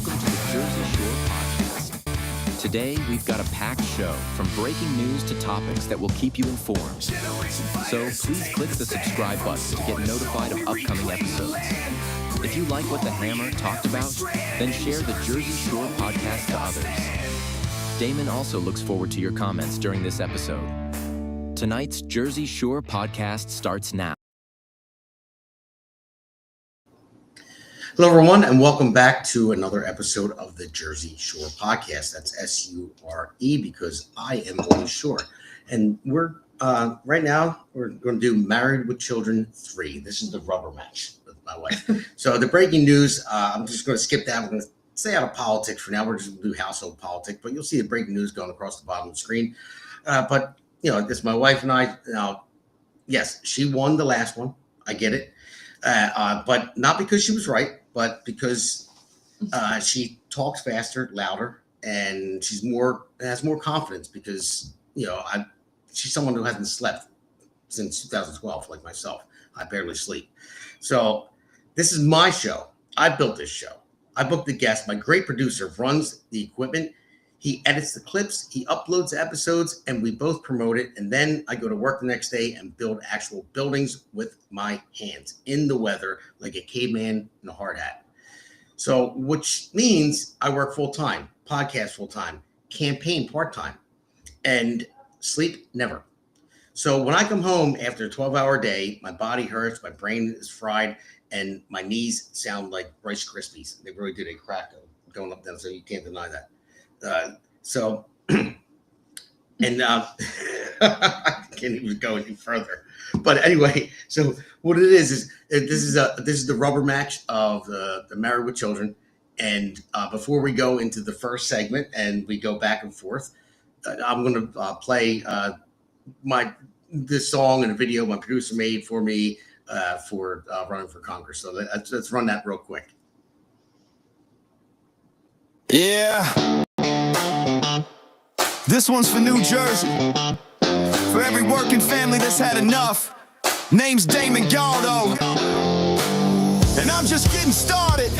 welcome to the Jersey Shore Podcast. Today, we've got a packed show from breaking news to topics that will keep you informed. So please click the subscribe button to get notified of upcoming episodes. If you like what the Hammer talked about, then share the Jersey Shore Podcast to others. Damon also looks forward to your comments during this episode. Tonight's Jersey Shore Podcast starts now. Hello, everyone, and welcome back to another episode of the Jersey Shore Podcast. That's S-U-R-E because I am always Shore. And we're right now, we're going to do Married with Children 3. This is the rubber match with my wife. So the breaking news, I'm just going to skip that. We're going to stay out of politics for now. We're just going to do household politics, but you'll see the breaking news going across the bottom of the screen. But, you know, this my wife and I, yes, she won the last one. I get it. But not because she was right, but because she talks faster, louder, and has more confidence because, you know, she's someone who hasn't slept since 2012, like myself. I barely sleep. So this is my show. I built this show. I booked the guest. My great producer runs the equipment. He edits the clips. He uploads the episodes, and we both promote it. And then I go to work the next day and build actual buildings with my hands in the weather like a caveman in a hard hat. So, which means I work full-time, podcast full-time, campaign part-time, and sleep never. So when I come home after a 12-hour day, my body hurts, my brain is fried, and my knees sound like Rice Krispies. They really do. They crack going up there, so you can't deny that. I can't even go any further. But anyway, so what it is this is the rubber match of the Married with Children. And before we go into the first segment and we go back and forth, I'm going to play this song and a video my producer made for me for running for Congress. So let's run that real quick. Yeah. This one's for New Jersey. For every working family that's had enough. Name's Damon, Galdo. And I'm just getting started.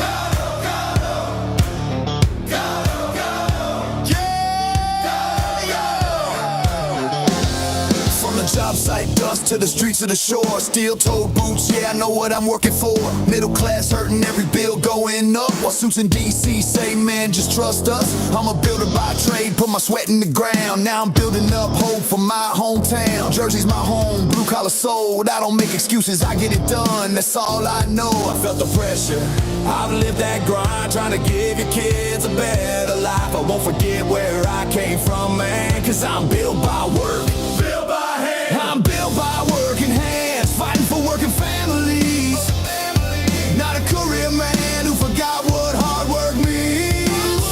Job site dust to the streets of the shore. Steel-toed boots, yeah, I know what I'm working for. Middle class hurting, every bill going up. While suits in D.C. say, man, just trust us. I'm a builder by trade, put my sweat in the ground. Now I'm building up hope for my hometown. Jersey's my home, blue-collar soul. I don't make excuses, I get it done, that's all I know. I felt the pressure, I've lived that grind, trying to give your kids a better life. I won't forget where I came from, man, cause I'm built by work. I'm built by working hands, fighting for working families. Not a career man who forgot what hard work means.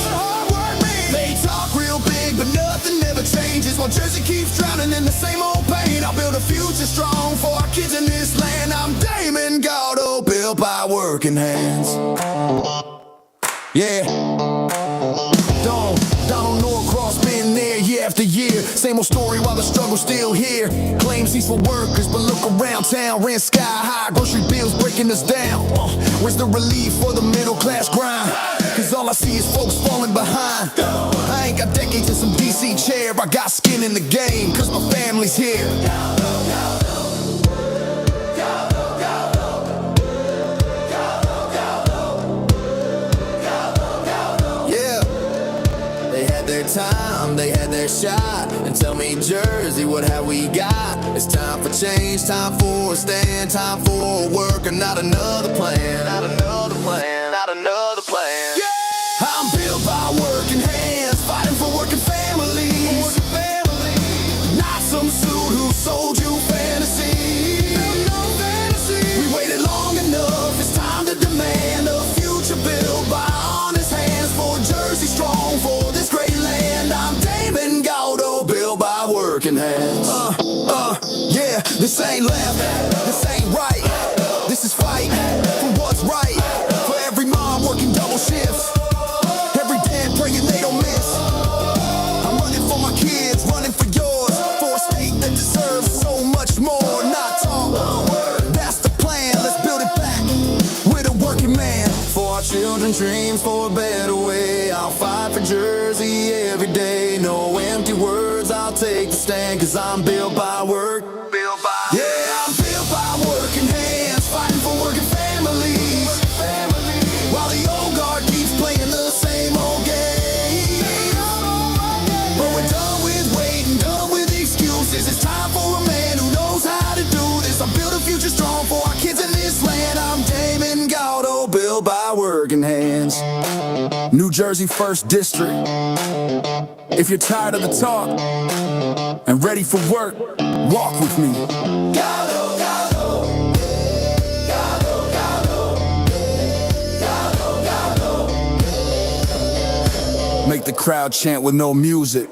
They talk real big, but nothing ever changes. While Jersey keeps drowning in the same old pain, I'll build a future strong for our kids in this land. I'm Damon Galdo, built by working hands. Yeah. Donald Norcross been there year after year. Same old story while the struggle's still here. Claims he's for workers, but look around town. Rent sky high, grocery bills breaking us down. Where's the relief for the middle class grind? Cause all I see is folks falling behind. I ain't got decades in some DC chair. I got skin in the game, cause my family's here. Time, they had their shot, and tell me, Jersey, what have we got? It's time for change, time for a stand, time for a work, and not another plan, not another plan, not another plan. Yeah! I'm built by working hands, fighting for working families. Not some suit who sold you fantasy. We waited long enough, it's time to demand a future built by honest hands for Jersey strong, for this great land. I'm Damon Galdo, built by working hands. Yeah, this ain't left, this ain't right. This is fight for what's right. For every mom working double shifts, every dad praying they don't miss. I'm running for my kids, running for yours, for a state that deserves so much more. Not talk, that's the plan. Let's build it back with a working man. For our children's dreams for a better way. I'll fight for Jersey every day. No empty words, I'll take the stand, 'cause I'm built by work. Yeah, I'm built by working hands, fighting for working families. While the old guard keeps playing the same old game. But we're done with waiting, done with excuses. It's time for a man who knows how to do this. I'll build a future strong for our kids in this land. I'm Damon, Galdo, built by working hands. New Jersey 1st District. If you're tired of the talk and ready for work, walk with me. Galdo, Galdo. Galdo, Galdo. Galdo, Galdo. Make the crowd chant with no music.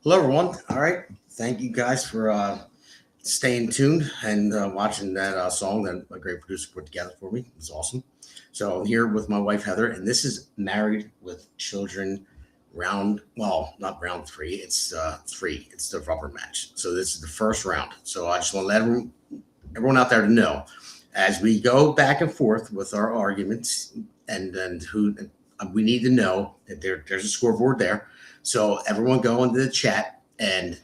Hello, everyone. All right. Thank you guys for staying tuned and watching that song that a great producer put together for me. It was awesome. So I'm here with my wife, Heather, and this is Married with Children not round 3. It's 3. It's the rubber match. So this is the first round. So I just want to let everyone out there to know, as we go back and forth with our arguments, and who we need to know that there's a scoreboard there. So everyone go into the chat, and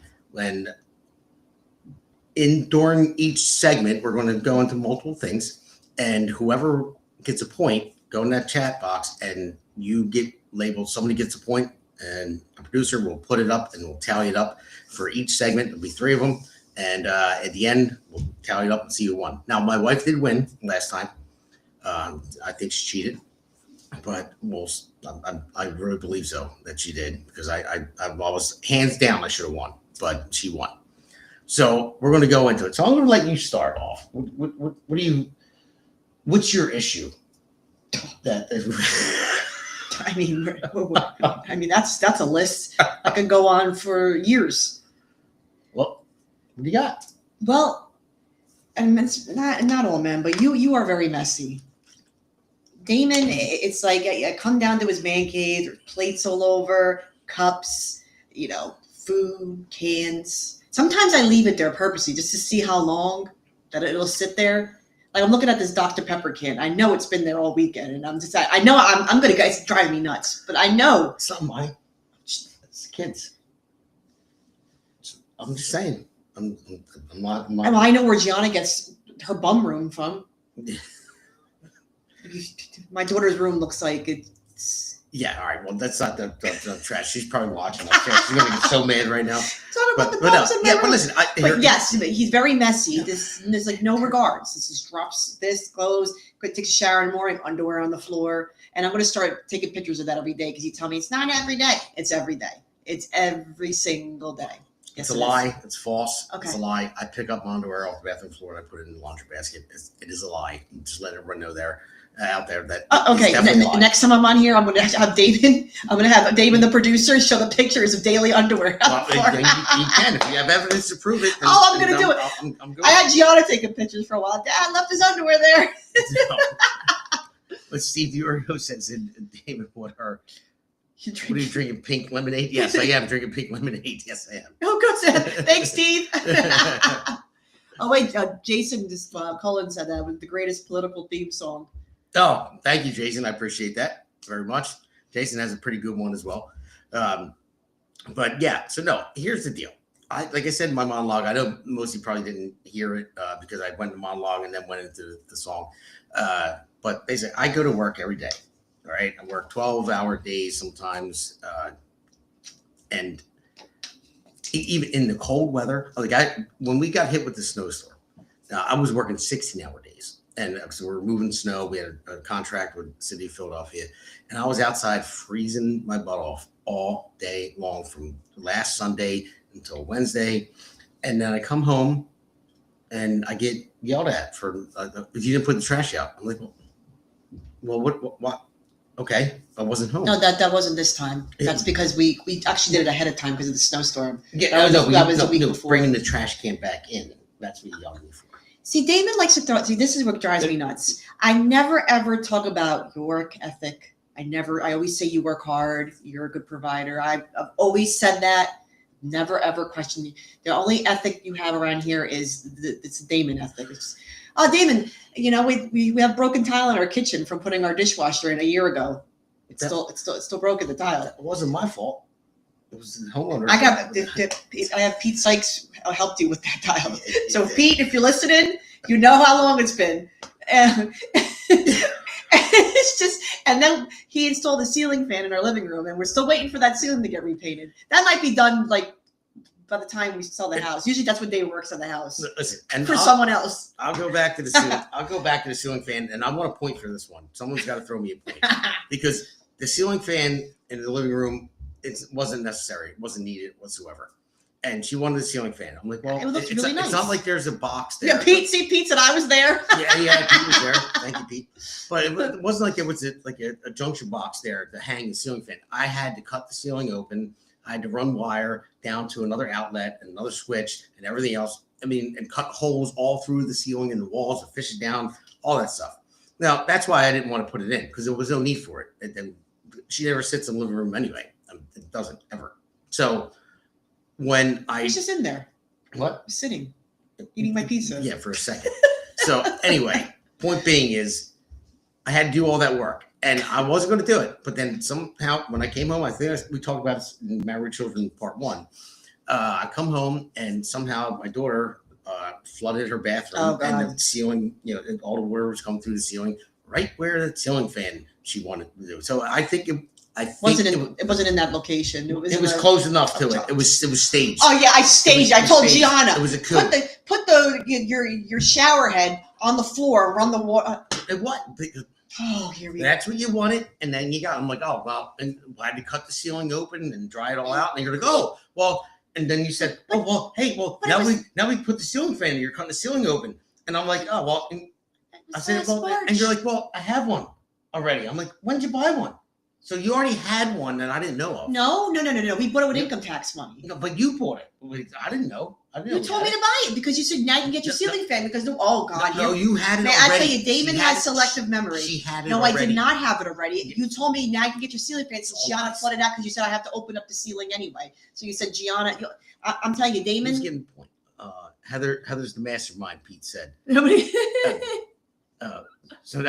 during each segment, we're going to go into multiple things, and whoever gets a point, go in that chat box, and you get labeled. Somebody gets a point, and a producer will put it up, and we'll tally it up for each segment. There'll be 3 of them, and at the end, we'll tally it up and see who won. Now, my wife did win last time. I think she cheated. But I really believe so that she did, because I was hands down I should have won, but she won. So we're going to go into it. So I'm going to let you start off. What's your issue? I mean, that's a list I could go on for years. Well, what do you got? Well, and it's not all men, but you are very messy. Damon, it's like I come down to his man cave, there's plates all over, cups, food, cans. Sometimes I leave it there purposely just to see how long that it'll sit there. Like, I'm looking at this Dr. Pepper can. I know it's been there all weekend, and I'm going to go. It's driving me nuts, but I know. Something it's kids. I'm just saying. I'm not. Well, I know where Gianna gets her bum room from. My daughter's room looks like it's. Yeah, all right. Well, that's not the trash. She's probably watching that. She's going to get so mad right now. It's not about the bums in my room. But listen. Yes, he's very messy. Yeah. There's like no regards. This just drops this, clothes, takes a shower in the morning, underwear on the floor. And I'm going to start taking pictures of that every day, because you tell me it's not every day. It's every day. It's every single day. It's a lie. It's false. Okay. It's a lie. I pick up my underwear off the bathroom floor and I put it in the laundry basket. It is a lie. Just let everyone know out there that. Okay. Next time I'm on here, I'm going to have Damon. I'm going to have Damon, the producer, show the pictures of daily underwear. Well, you can if you have evidence to prove it. I'm going to do it. I'm I had Gianna taking pictures for a while. Dad left his underwear there. But Steve Diorgo says, Damon, what are you drinking? Pink lemonade? Yes, I am drinking pink lemonade. Yes, I am. Oh, good. Thanks, Steve. Oh, wait. Jason Cullen said that was the greatest political theme song. Oh, thank you, Jason. I appreciate that very much. Jason has a pretty good one as well. But yeah, so no, here's the deal. Like I said in my monologue, I know most of you probably didn't hear it because I went to monologue and then went into the song. But basically, I go to work every day. All right. I work 12-hour days sometimes. And even in the cold weather, when we got hit with the snowstorm, I was working 16-hour days. And so we're moving snow. We had a contract with the city of Philadelphia. And I was outside freezing my butt off all day long from last Sunday until Wednesday. And then I come home and I get yelled at for if you didn't put the trash out. I'm like, well, what? Okay, I wasn't home. No, that wasn't this time. That's because we actually did it ahead of time because of the snowstorm. Yeah, that was a week before. Bringing the trash can back in. That's what you yelled at me for. See, Damon likes to throw. See, this is what drives me nuts. I never ever talk about your work ethic. I always say you work hard. You're a good provider. I've always said that. Never ever question you. The only ethic you have around here is it's a Damon ethic. Damon, we have broken tile in our kitchen from putting our dishwasher in a year ago. It's still broken, the tile. It wasn't my fault. It was the homeowner. I have Pete Sykes helped you with that tile. So Pete, if you're listening, you know how long it's been. It's just, and then he installed a ceiling fan in our living room, and we're still waiting for that ceiling to get repainted. That might be done like by the time we sell the house. Usually that's when Dave works on the house. Listen, and someone else. I'll go back to the ceiling. I'll go back to the ceiling fan, and I want a point for this one. Someone's got to throw me a point because the ceiling fan in the living room, it wasn't necessary. It wasn't needed whatsoever. And she wanted the ceiling fan. I'm like, well, it's really nice. It's not like there's a box there. Yeah, Pete said I was there. Yeah, Pete was there. Thank you, Pete. But it wasn't like it was a junction box there to hang the ceiling fan. I had to cut the ceiling open. I had to run wire down to another outlet and another switch and everything else. And cut holes all through the ceiling and the walls to fish it down, all that stuff. Now, that's why I didn't want to put it in because there was no need for it. And she never sits in the living room anyway. It doesn't ever. So when he's just in there. What? Sitting, eating my pizza. Yeah, for a second. So anyway, point being is I had to do all that work and I wasn't going to do it. But then somehow when I came home, I think we talked about this in Married Children Part 1. I come home and somehow my daughter flooded her bathroom and the ceiling, all the water was coming through the ceiling right where the ceiling fan she wanted to do. So I think it wasn't in that location. It was close enough to it. It was staged. Oh yeah, I staged. I told Gianna. It was a coup. Put your shower head on the floor, run the water. What? Oh, here we go. That's what you wanted, and then you got. I'm like, oh well, and I had to cut the ceiling open and dry it all out. And you're like, oh well, and then you said, oh well, hey, well now we put the ceiling fan. And you're cutting the ceiling open, and I'm like, oh well. And I said, well, and you're like, well, I have one already. I'm like, when did you buy one? So you already had one that I didn't know of. No. We bought it with income tax money. No, but you bought it. I didn't know. You told me to buy it because you said now you can get your ceiling fan because oh God. No, you had it already. I tell you, Damon has selective memory. She had it already. I did not have it already. You told me now you can get your ceiling fan. So Gianna flooded out because you said I have to open up the ceiling anyway. So you said Gianna. I'm telling you, Damon. He's getting the point. Heather's the mastermind. Pete said. Nobody. That's the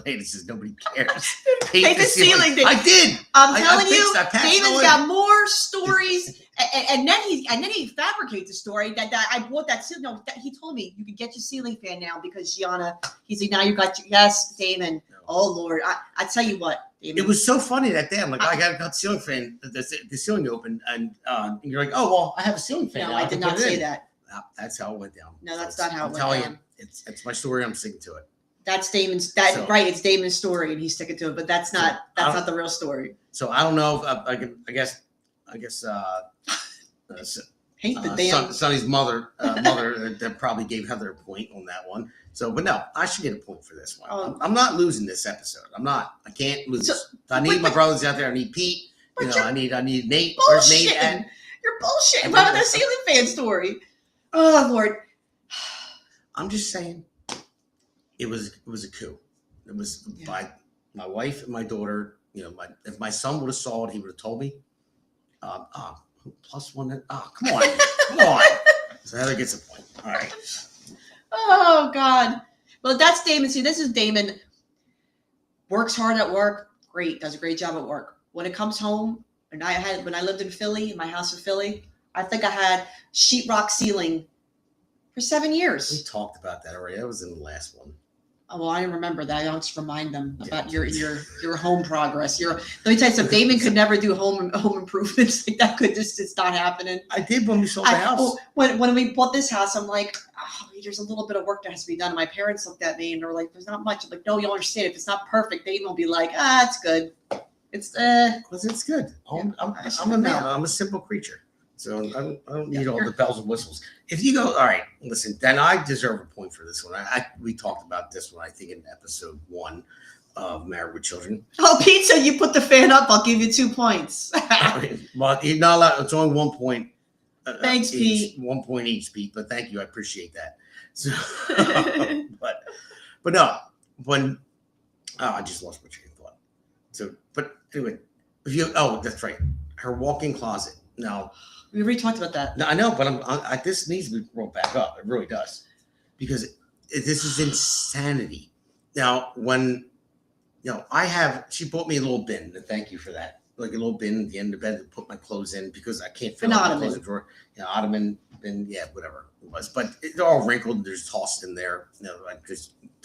latest. Is nobody cares. Paint the ceiling. I did. I'm telling you, Damon's got more stories, and then he fabricates a story that I bought that ceiling. No, he told me you could get your ceiling fan now because Gianna. He's like, now you got yes, Damon. Oh Lord, I tell you what, Damon. It was so funny that day. I'm like, I got the ceiling fan, the ceiling open, and you're like, oh well, I have a ceiling fan. No, I did not say that. That's how it went down. No, that's not how it went down. You, it's my story. I'm sticking to it. That's Damon's. Right. It's Damon's story, and he's sticking to it. But that's not the real story. So I don't know. If I guess. Hate the damn. Sonny's mother that probably gave Heather a point on that one. So, but no, I should get a point for this one. I'm not losing this episode. I'm not. I can't lose. So, I need my brothers out there. I need Pete. I need Nate. Where's Nate at? You're bullshitting about the ceiling fan story. Oh Lord. I'm just saying, it was a coup. It was by my wife and my daughter. If my son would have saw it, he would have told me. Plus one. Come on. So Heather gets a point. All right. Oh God. Well, that's Damon. See, this is Damon. Works hard at work. Great. Does a great job at work. When it comes home, when I lived in Philly, in my house in Philly, I think I had sheetrock ceiling for 7 years. We talked about that already. That was in the last one. Oh, well, I didn't remember that. I'll just remind them about your home progress. Let me tell you something. Damon could never do home improvements. Like that it's not happening. I did when we sold the house. When we bought this house, I'm like, there's a little bit of work that has to be done. My parents looked at me and they're like, there's not much. I'm like, no, you don't understand. If it's not perfect, Damon will be like, it's good. It's good. I'm a simple creature. So I don't need all the bells and whistles. If you go, all right, listen, then I deserve a point for this one. We talked about this one, I think, in episode 1. of Married with Children. Oh, Pete said you put the fan up. I'll give you 2 points. Well, you're not allowed. It's only 1 point. Thanks, each, Pete. 1 point each, Pete. But thank you. I appreciate that. So, but no, when I just lost my train of thought. So, but anyway, that's right. Her walk-in closet. Now, we already talked about that. no, I know, but this needs to be brought back up. It really does, because this is insanity. Now, when she bought me a little bin. And thank you for that. Like a little bin at the end of the bed to put my clothes in, because I can't fit all my clothes in the drawer. Ottoman bin, whatever it was. But it's all wrinkled and there's tossed in there.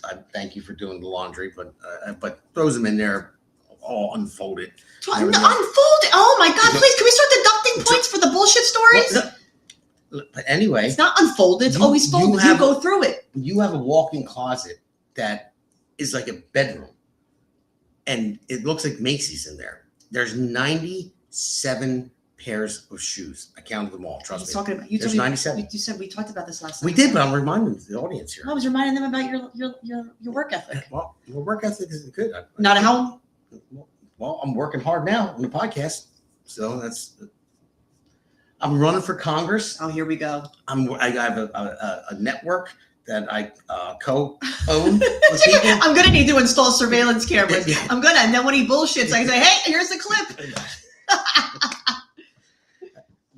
I thank you for doing the laundry, but throws them in there all unfolded. Unfolded? Oh my God! Please, can we start deducting points for the bullshit stories? But anyway, it's not unfolded. It's always folded. You go through it. You have a walk-in closet that is like a bedroom, and it looks like Macy's in there. There's 97 pairs of shoes. I counted them all. Trust me. Talking about, There's 97. You said we talked about this last time. We did, but I'm reminding the audience here. I was reminding them about your work ethic. Well, your work ethic is good. Not at home. Well, I'm working hard now on the podcast, so I'm running for Congress. Oh, here we go. I have a network that I co-own. I'm gonna need to install surveillance cameras. Yeah. And then when he bullshits, I say, "Hey, here's a clip."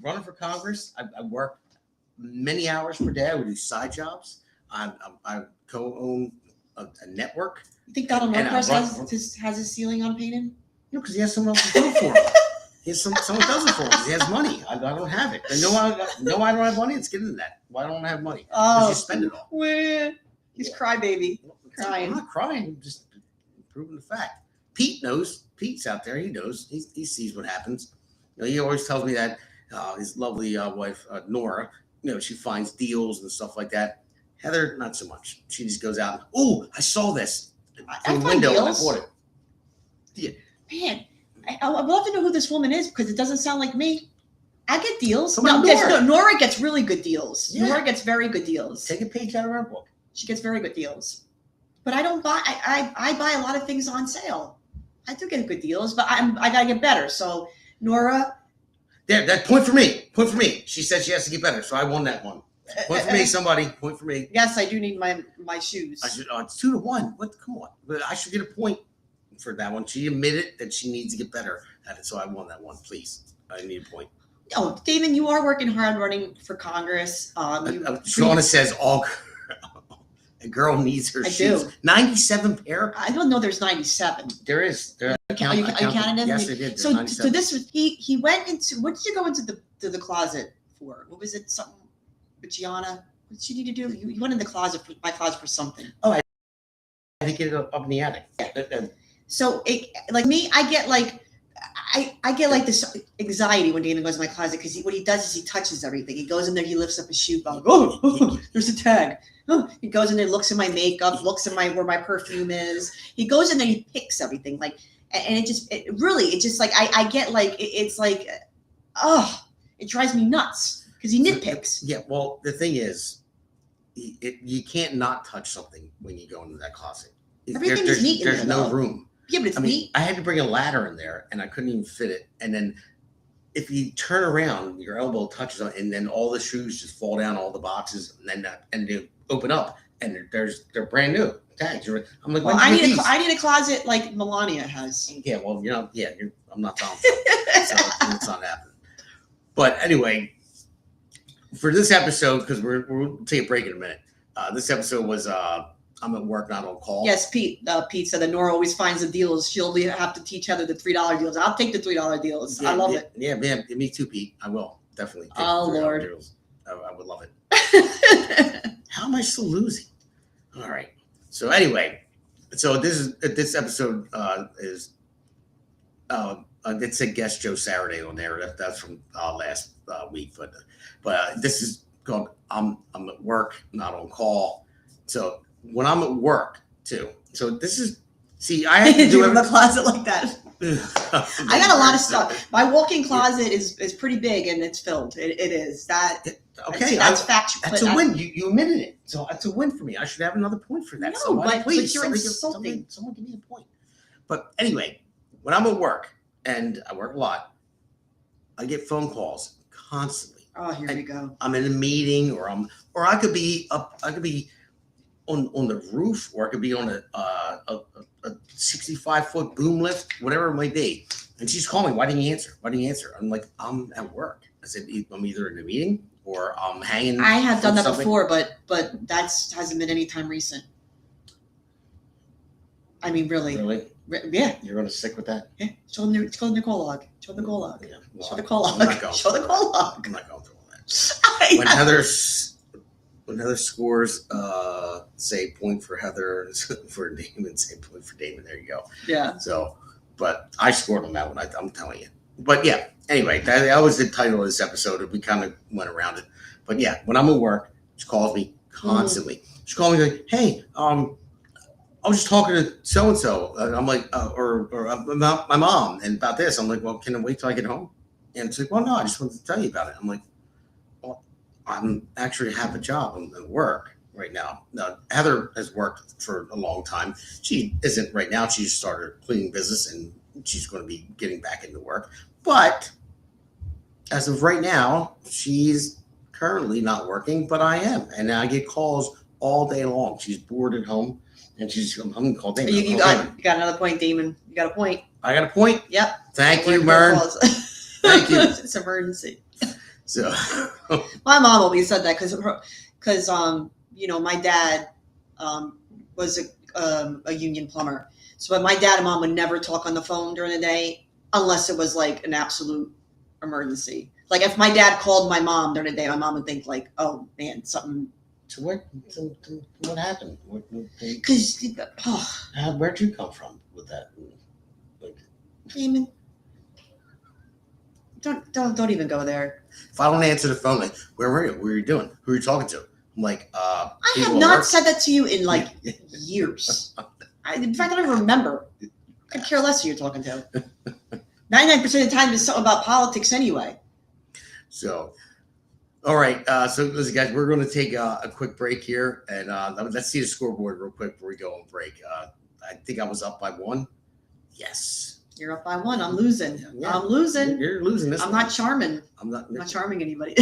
Running for Congress, I work many hours per day. I would do side jobs. I co-own a network. You think Donald Trump has his ceiling on painted? Because he has someone else to do it for him. Someone does it for him. He has money. I don't have it. I don't have money. Let's get into that. Why don't I have money? Because you spend it all. He's crybaby. Crying. I'm not crying. I'm just proving the fact. Pete knows. Pete's out there. He knows. He sees what happens. He always tells me that his lovely wife, Nora, she finds deals and stuff like that. Heather, not so much. She just goes out and, oh, I saw this through the window and I bought it. Yeah. Man, I would love to know who this woman is, because it doesn't sound like me. I get deals. Nora gets really good deals. Yeah. Nora gets very good deals. Take a page out of her book. She gets very good deals. But I don't buy. I buy a lot of things on sale. I do get good deals, but I gotta get better. So Nora, that point for me. Point for me. She said she has to get better, so I won that one. Point for me, somebody. Point for me. Yes, I do need my shoes. It's 2-1. What? Come on. But I should get a point for that one. She admitted that she needs to get better at it, so I won that one. Please, I need a point. Oh, Damon, you are working hard running for Congress. Shauna says a girl needs her shoes. Do. 97 pair. I don't know. There's 97. There is. Are you counting them? Yes, I did. So this was he went into. What did you go into the closet for? What was it? Something with Gianna? What did she need to do? You went in my closet for something. Oh, I had to get it up in the attic. Yeah. So like me, I get like this anxiety when Damon goes in my closet, because what he does is he touches everything. He goes in there, he lifts up his shoe bag. Oh, there's a tag. Oh, he goes in there, looks at my makeup, looks at where my perfume is. He goes in there, he picks everything, and it just like I get like it's like, it drives me nuts because he nitpicks. Yeah, well, the thing is, you can't not touch something when you go into that closet. Everything is neat. There's no room. Yeah, but it's neat. I had to bring a ladder in there, and I couldn't even fit it. And then, if you turn around, your elbow touches on, and then all the shoes just fall down, all the boxes, and they open up, and they're brand new tags. I'm like, well, I need a closet like Melania has. Yeah, well, I'm not Donald Trump, so it's not happening. But anyway, for this episode, because we'll take a break in a minute. This episode was I'm at work, not on call. Yes, Pete. Pete said that Nora always finds the deals. She'll have to teach Heather the $3 deals. I'll take the $3 deals. Yeah, I love it. Yeah, man. Me too, Pete. I will definitely take the $3 Lord. Deals. I would love it. How am I still losing? All right. So anyway, this episode is it said guest Joe Saturday on there. That's from last week, but this is called I'm at work, not on call. So when I'm at work too. So this is I have to do in the closet like that. I got a lot of stuff. My walk-in closet is pretty big and it's filled. It is that. Okay, that's factual. That's a win. You admitted it, so that's a win for me. I should have another point for that. No, but you're insulting. Someone give me a point. But anyway, when I'm at work, and I work a lot, I get phone calls constantly. Oh, here we go. I'm in a meeting, or I could be up. I could be on the roof, or I could be on a 65-foot boom lift, whatever it might be. And she's calling me. Why didn't you answer? Why didn't you answer? I'm like, I'm at work. I said, I'm either in a meeting or I'm hanging. I have done that something. before, but that hasn't been any time recent. I mean, really? Yeah. You're going to stick with that? Yeah. Show them the call log. Show the call log. Yeah. Well, Show the call I'm not log. going Show the call log. I'm not going through all that. When Heather scores, say point for Heather, for Damon, say point for Damon. There you go. Yeah. So, but I scored on that one. I'm telling you. But yeah. Anyway, that was the title of this episode. We kind of went around it. But yeah, when I'm at work, she calls me constantly. She called me like, "Hey, I was just talking to so and so." I'm like, or about my mom and about this. I'm like, "Well, can I wait till I get home?" And she's like, "Well, no, I just wanted to tell you about it." I'm like, "Well, I'm actually have a job at work right now." Now, Heather has worked for a long time. She isn't right now. She started a cleaning business and she's going to be getting back into work. But as of right now, she's currently not working, but I am. And I get calls all day long. She's bored at home and I'm going to call Damon. You got another point, Damon. You got a point. I got a point. Yep. Thank you, Mern. Thank you. It's an emergency. So my mom always said that because my dad was a union plumber. So but my dad and mom would never talk on the phone during the day unless it was like an absolute emergency. Like if my dad called my mom during the day, my mom would think like, "Oh man, something." So what happened? Because where'd you come from with that? Like, Damon, don't even go there. If I don't answer the phone, like, where were you? What were you doing? Who were you talking to? I'm like, I have not said that to you in like years. In fact, I don't even remember. I could care less who you're talking to. 99% of the time, it's something about politics anyway. So, all right. So, listen, guys, we're going to take a quick break here, and let's see the scoreboard real quick before we go on break. I think I was up by 1. Yes. You're up by 1. I'm losing. Yeah. I'm losing. You're losing this. I'm one. not charming. I'm not charming anybody.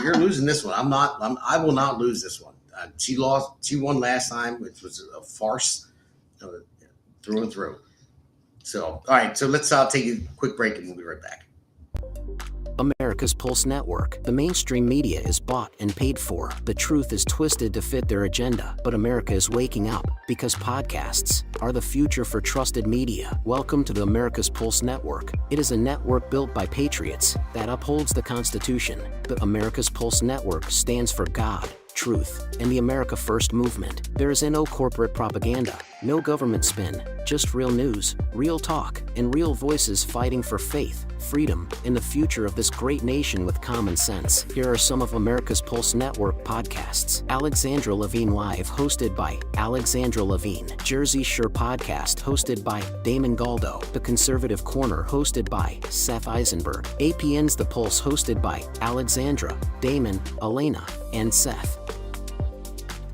you're losing this one. I will not lose this one. She lost. She won last time, which was a farce, through and through. So, all right. So let's take a quick break, and we'll be right back. America's Pulse Network. The mainstream media is bought and paid for. The truth is twisted to fit their agenda. But America is waking up because podcasts are the future for trusted media. Welcome to the America's Pulse Network. It is a network built by patriots that upholds the Constitution. The America's Pulse Network stands for God, truth, and the America First movement. There is no corporate propaganda, no government spin, just real news, real talk, and real voices fighting for faith, freedom, and the future of this great nation with common sense. Here are some of America's Pulse Network podcasts. Alexandra Levine Live, hosted by Alexandra Levine. Jersey Shore Podcast, hosted by Damon Galdo. The Conservative Corner, hosted by Seth Eisenberg. APN's The Pulse, hosted by Alexandra, Damon, Elena, and Seth.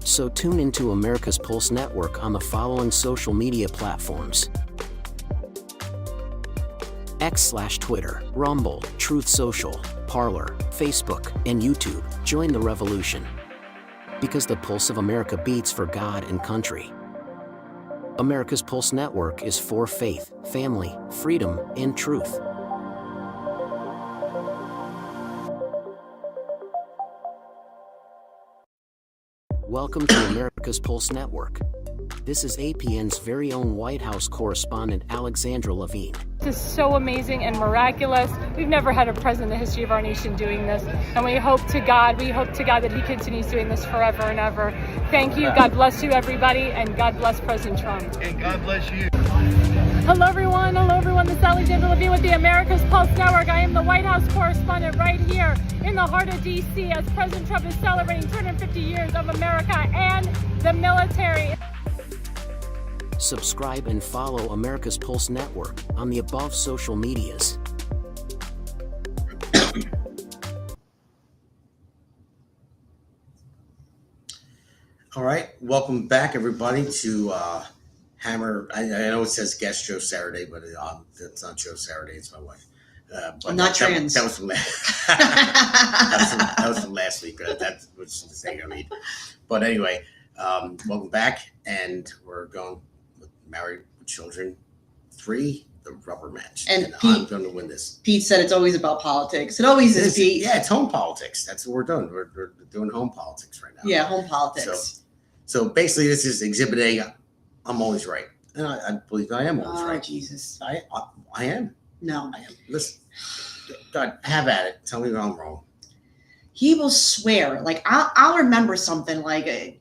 So tune into America's Pulse Network on the following social media platforms: X/Twitter, Rumble, Truth Social, Parler, Facebook, and YouTube. Join the revolution. Because the pulse of America beats for God and country. America's Pulse Network is for faith, family, freedom, and truth. Welcome to America's Pulse Network. This is APN's very own White House correspondent, Alexandra Levine. This is so amazing and miraculous. We've never had a president in the history of our nation doing this. And we hope to God that he continues doing this forever and ever. Thank you. God bless you, everybody. And God bless President Trump. And God bless you. Hello, everyone. This is Alexandra Levine with the America's Pulse Network. I am the White House correspondent right here in the heart of D.C. as President Trump is celebrating 250 years of America and the military. Subscribe and follow America's Pulse Network on the above social medias. All right. Welcome back, everybody, to Hammer. I know it says guest Joe Saturday, but it's not Joe Saturday. It's my wife. But I'm not trans. That was from that was from last week. That was the mistake I made. But anyway, welcome back, and we're going with Married with Children 3, the rubber match, And I'm going to win this. Pete said it's always about politics. It always is, Pete. Yeah, it's home politics. That's what we're doing. We're doing home politics right now. Yeah, home politics. So basically, this is Exhibit A. I'm always right, and I believe I am always Oh, right. Jesus. I am. No. I am. Listen, God, have at it. Tell me if I'm wrong. He will swear. Like, I'll remember something like, and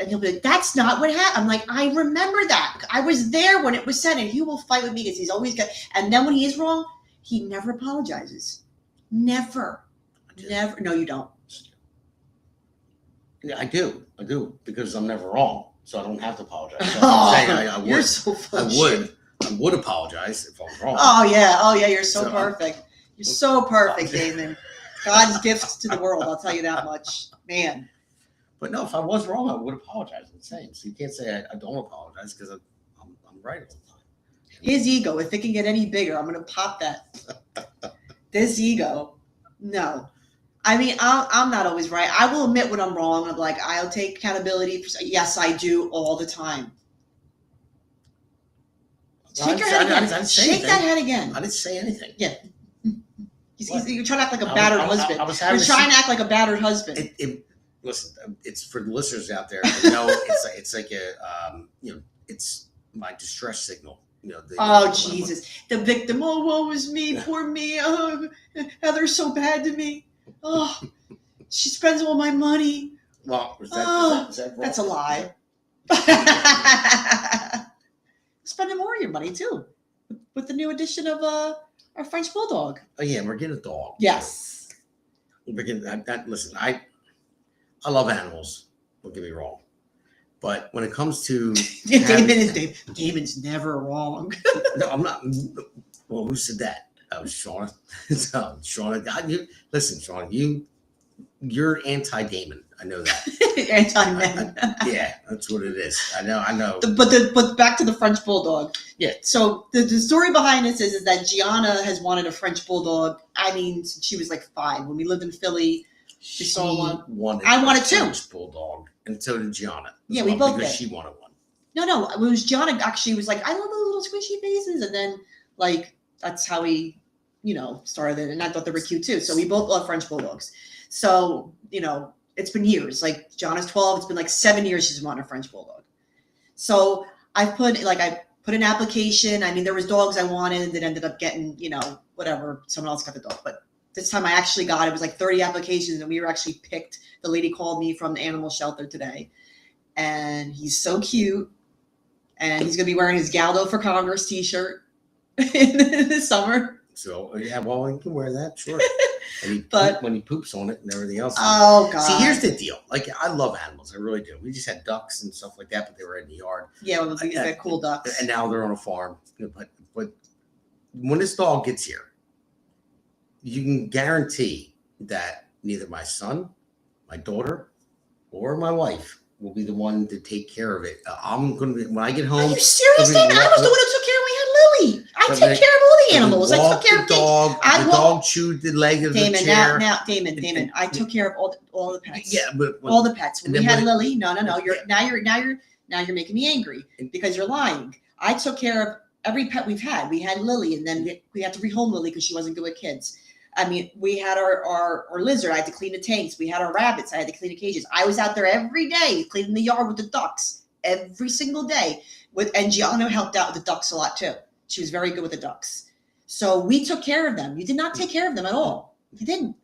he'll be like, that's not what happened. I'm like, I remember that. I was there when it was said, and he will fight with me because he's always got, and then when he is wrong, he never apologizes. Never. Never. No, you don't. Yeah, I do, because I'm never wrong, so I don't have to apologize. So Oh, I'm saying I would. You're so full I of would. shit. I would apologize if I'm wrong. Oh, yeah. You're so So, perfect. You're so perfect, Damon. God's gifts to the world. I'll tell you that much. Man. But no, if I was wrong, I would apologize. I'm saying. So you can't say I don't apologize because I'm right all the time. His ego, if it can get any bigger, I'm going to pop that. This ego. No. I mean, I'm not always right. I will admit when I'm wrong. I'm like, I'll take accountability. Yes, I do all the time. Shake your head again. Shake that head again. I didn't say anything. Yeah. You're trying to act like a battered husband. You're trying to act like a battered husband. Listen, it's for the listeners out there. It's like a it's my distress signal. Jesus, the victim. Oh, woe is me, poor me. Oh, Heather's so bad to me. Oh, she spends all my money. Well, is that wrong? That's a lie. Spending more of your money too, with the new addition of our French bulldog. Oh yeah, we're getting a dog. Yes. We're getting listen, I love animals. Don't get me wrong, but when it comes to Damon's never wrong. no, I'm not. Well, who said that? That was Shauna. Shauna, listen, Shauna, you're anti-Damon. I know that. Anti-men. Yeah, that's what it is. I know. But back to the French bulldog. Yeah. So the story behind this is that Gianna has wanted a French bulldog. I mean, since she was like 5. When we lived in Philly, she saw one. I wanted two. French bulldog, and so did Gianna. Yeah, we both because did. she wanted one. No, it was Gianna actually was like, I love those little squishy faces, and then like that's how we, started it, and I thought they were cute too. So we both love French bulldogs. So it's been years. Like Gianna's 12. It's been like 7 years she's wanted a French bulldog. So I put an application. I mean, there was dogs I wanted that ended up getting, whatever. Someone else got the dog. But this time I actually got, it was like 30 applications, and we were actually picked. The lady called me from the animal shelter today, and he's so cute. And he's going to be wearing his Galdo for Congress t-shirt in the summer. So yeah, well, you can wear that, sure. And when he poops on it and everything else. Oh God! See, here's the deal. Like, I love animals, I really do. We just had ducks and stuff like that, but they were in the yard. Yeah, well, we had cool ducks. And now they're on a farm. But when this dog gets here, you can guarantee that neither my son, my daughter, or my wife will be the one to take care of it. I'm gonna be, when I get home. Are you serious, Damon? I was the one who took care of. We had Lily. I take care of all the animals. I took care of the dog. The dog chewed the leg of the chair. Damon. I took care of all the pets. Yeah, but all the pets. When we had Lily, no. You're making me angry because you're lying. I took care of every pet we've had. We had Lily, and then we had to rehome Lily because she wasn't good with kids. I mean, we had our lizard. I had to clean the tanks. We had our rabbits. I had to clean the cages. I was out there every day cleaning the yard with the ducks every single day. And Gianna helped out with the ducks a lot too. She was very good with the ducks. So we took care of them. You did not take care of them at all. You didn't.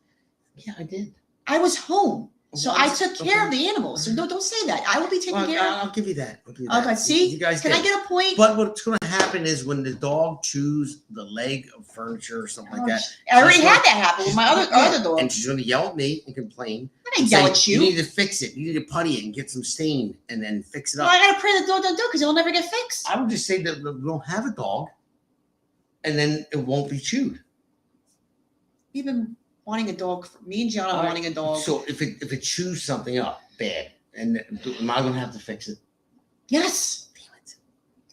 Yeah, I did. I was home. So I took care of the animals. So don't say that. I will be taking care of. I'll give you that. Okay, see? You guys Can I get a point? But what's going to happen is when the dog chews the leg of furniture or something like that. I already had that happen with my other dog. And she's going to yell at me and complain. I didn't yell at you. You need to fix it. You need to putty it and get some stain and then fix it up. Well, I got to pray the dog don't do it because it'll never get fixed. I would just say that we don't have a dog and then it won't be chewed. We've been wanting a dog. Me and Gianna wanting a dog. So if it chews something up bad, and am I going to have to fix it? Yes. Damn it.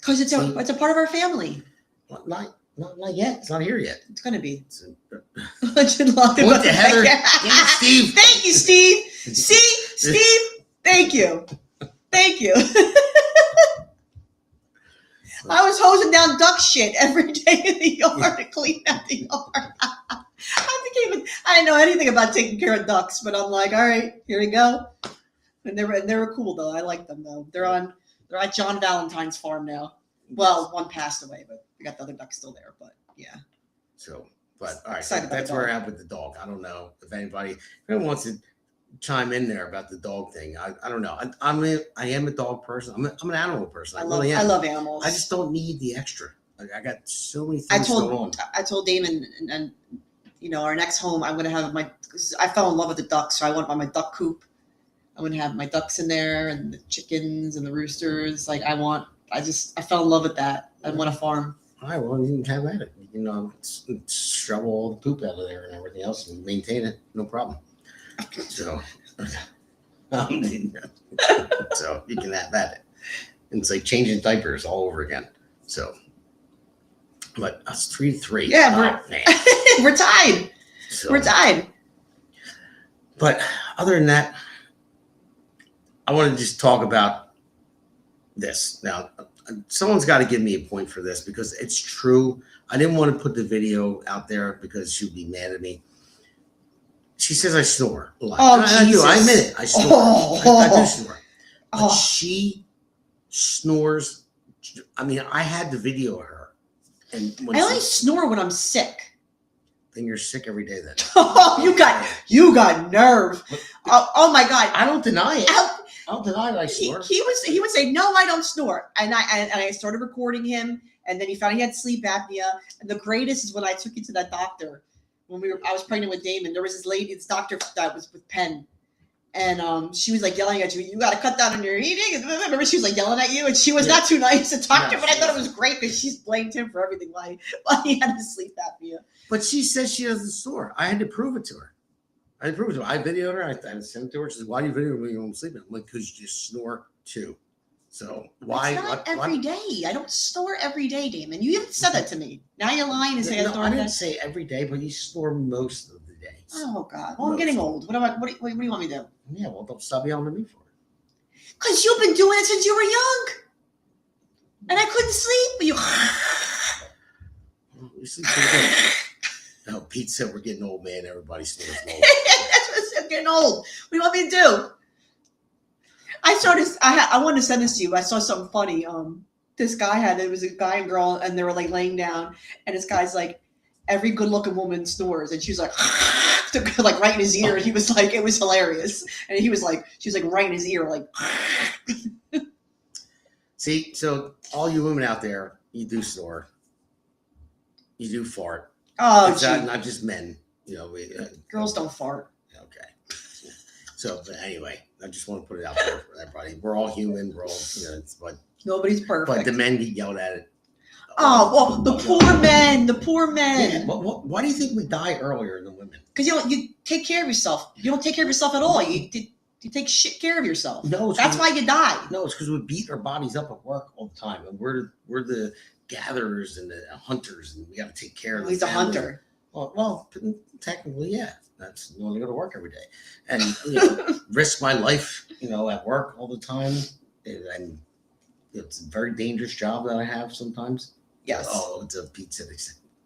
Because it's a part of our family. Not yet. It's not here yet. It's going to be. Point to Heather. Yeah, Steve. Thank you, Steve. See, Steve. Thank you. Thank you. I was hosing down duck shit every day in the yard to clean out the yard. I didn't know anything about taking care of ducks, but I'm like, all right, here we go. And they were cool though. I like them though. They're at John Valentine's farm now. Well, one passed away, but we got the other duck still there. But yeah. So, but all right, Excited that's about the where I'm at with the dog. I don't know if anyone wants to chime in there about the dog thing. I don't know. I am a dog person. I'm an animal person. I love animals. I just don't need the extra. Like, I got so many things going on. I told Damon and our next home, I'm gonna have I fell in love with the ducks, so I want my duck coop. I'm gonna have my ducks in there and the chickens and the roosters. Like I fell in love with that. I want a farm. All right, well, you can have at it. You can shovel all the poop out of there and everything else and maintain it, no problem. So, so you can have at it. And it's like changing diapers all over again. So, but us 3-3. Yeah, we're tied. So, we're tied. But other than that, I want to just talk about this. Now, someone's got to give me a point for this because it's true. I didn't want to put the video out there because she'd be mad at me. She says I snore a lot. Oh, I do. I admit it. I snore. I do snore. But she snores. I mean, I had the video of her. And when I only snore when I'm sick. Then you're sick every day then. Oh, you got nerve. Oh my God. I don't deny it. I don't deny that I snore. He would say, no, I don't snore. And I started recording him, and then he found he had sleep apnea. And the greatest is when I took you to that doctor. I was pregnant with Damon. There was this doctor that was with Penn. And she was like yelling at you, you got to cut down on your eating. And remember, she was like yelling at you, and she was not too nice to talk to, but I thought it was great because she's blamed him for everything while he had his sleep apnea. But she says she doesn't snore. I had to prove it to her. I videoed her. I sent it to her. She says, why do you video when you're sleeping? I'm like, because you snore too. So why? It's not every day. I don't snore every day, Damon. You even said that to me. Now you're lying and saying I snore. I didn't say every day, but you snore most of the days. Oh God! Well, I'm getting old. What do you want me to do? Yeah, well, don't stop yelling at me for it. Because you've been doing it since you were young, and I couldn't sleep. But you sleep pretty good. No, Pete said we're getting old, man. Everybody snores low. That's what I'm getting old. What do you want me to do? I wanted to send this to you. I saw something funny. This guy it was a guy and girl, and they were like laying down, and this guy's like, every good-looking woman snores, and she was like, like right in his ear, and he was like, it was hilarious, and she was like right in his ear, like. See, so all you women out there, you do snore, you do fart. Oh, it's not just men. Girls don't fart. Okay. So, but anyway, I just want to put it out there for everybody. We're all human. We're all, but nobody's perfect. But the men get yelled at it. Oh, well, the poor men. Yeah, why do you think we die earlier than women? Because you take care of yourself. You don't take care of yourself at all. You take shit care of yourself. No, that's why you die. No, it's because we beat our bodies up at work all the time, and we're the gatherers and the hunters, and we got to take care of them. He's a hunter. Well, technically, yeah. That's you only go to work every day, and risk my life, at work all the time, and it's a very dangerous job that I have sometimes. Yes. Oh, it's a pizza.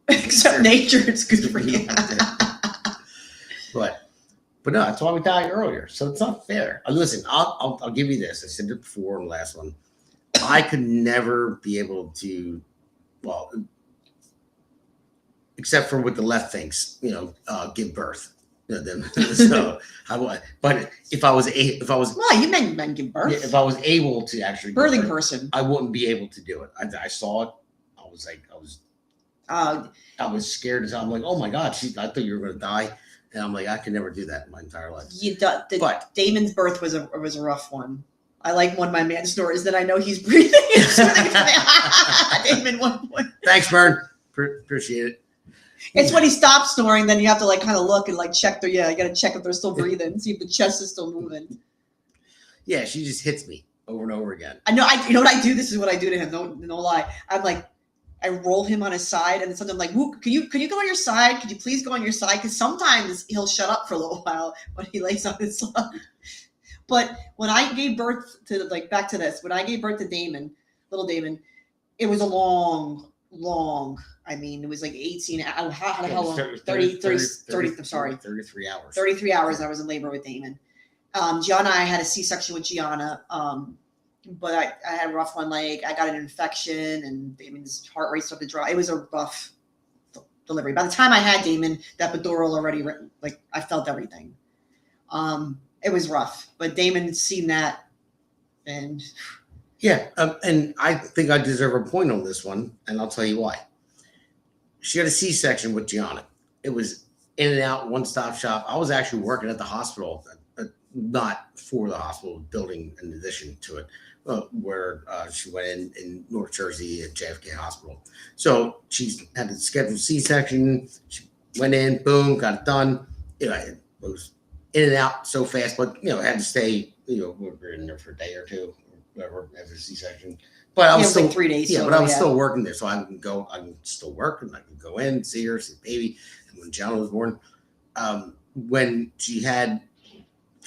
Except nature, it's good for you. But no, that's why we died earlier. So it's not fair. Listen, I'll give you this. I said it before in the last one. I could never be able to, well, except for what the left thinks, give birth. So but if I was, well, you men give birth. Yeah, if I was able to actually birthing person, I wouldn't be able to do it. I saw it. I was scared as hell. I'm like, oh my God, I thought you were going to die. And I'm like, I could never do that in my entire life. But Damon's birth was a rough one. I like when my man snores that I know he's breathing. Damon, one point. Thanks, Bern. Appreciate it. It's when he stops snoring, then you have to kind of look and check you got to check if they're still breathing, see if the chest is still moving. Yeah, she just hits me over and over again. I know. You know what I do? This is what I do to him. No lie. I'm like, I roll him on his side, and then sometimes I'm like, "Woo, can you go on your side? Could you please go on your side?" Because sometimes he'll shut up for a little while when he lays on his side. But when I gave birth to, like, back to this, when I gave birth to Damon, little Damon, it was a long. I mean, it was like 18. How the hell long? 30. I'm sorry, 33 hours. 33 hours. I was in labor with Damon. Gianna, I had a C-section with Gianna. But I had a rough one. Like, I got an infection, and Damon's heart rate started to drop. It was a rough delivery. By the time I had Damon, that epidural already, like, I felt everything. It was rough, but Damon seen that, and yeah, and I think I deserve a point on this one, and I'll tell you why. She had a C-section with Gianna. It was in and out, one-stop shop. I was actually working at the hospital, not for the hospital building, in addition to it, where she went in North Jersey at JFK Hospital. So she had a scheduled C-section. She went in, boom, got it done. It was in and out so fast, but had to stay. We were in there for a day or two, whatever, after the C-section. But I was still like 3 days. Yeah, but I was still working there, so I can go. I can still work, and I can go in, see her, see the baby. And when Gianna was born, when she had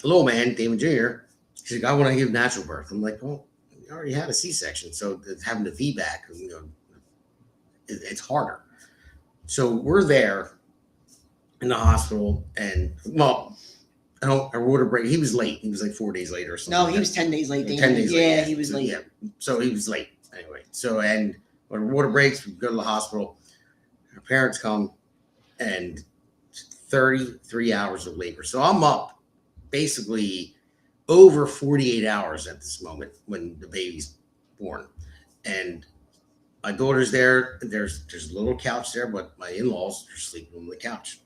a little man, Damon Jr., she's like, "I want to give natural birth." I'm like, "Well, you already had a C-section, so having the VBAC, it's harder." So we're there in the hospital, and our water break. He was late. He was like 4 days late or something. No, he was 10 days late. 10 days late. Yeah, he was late. Yeah, so he was late anyway. So, and when water breaks, we go to the hospital. Her parents come, and 33 hours of labor. So I'm up basically over 48 hours at this moment when the baby's born, and my daughter's there. There's a little couch there, but my in-laws are sleeping on the couch.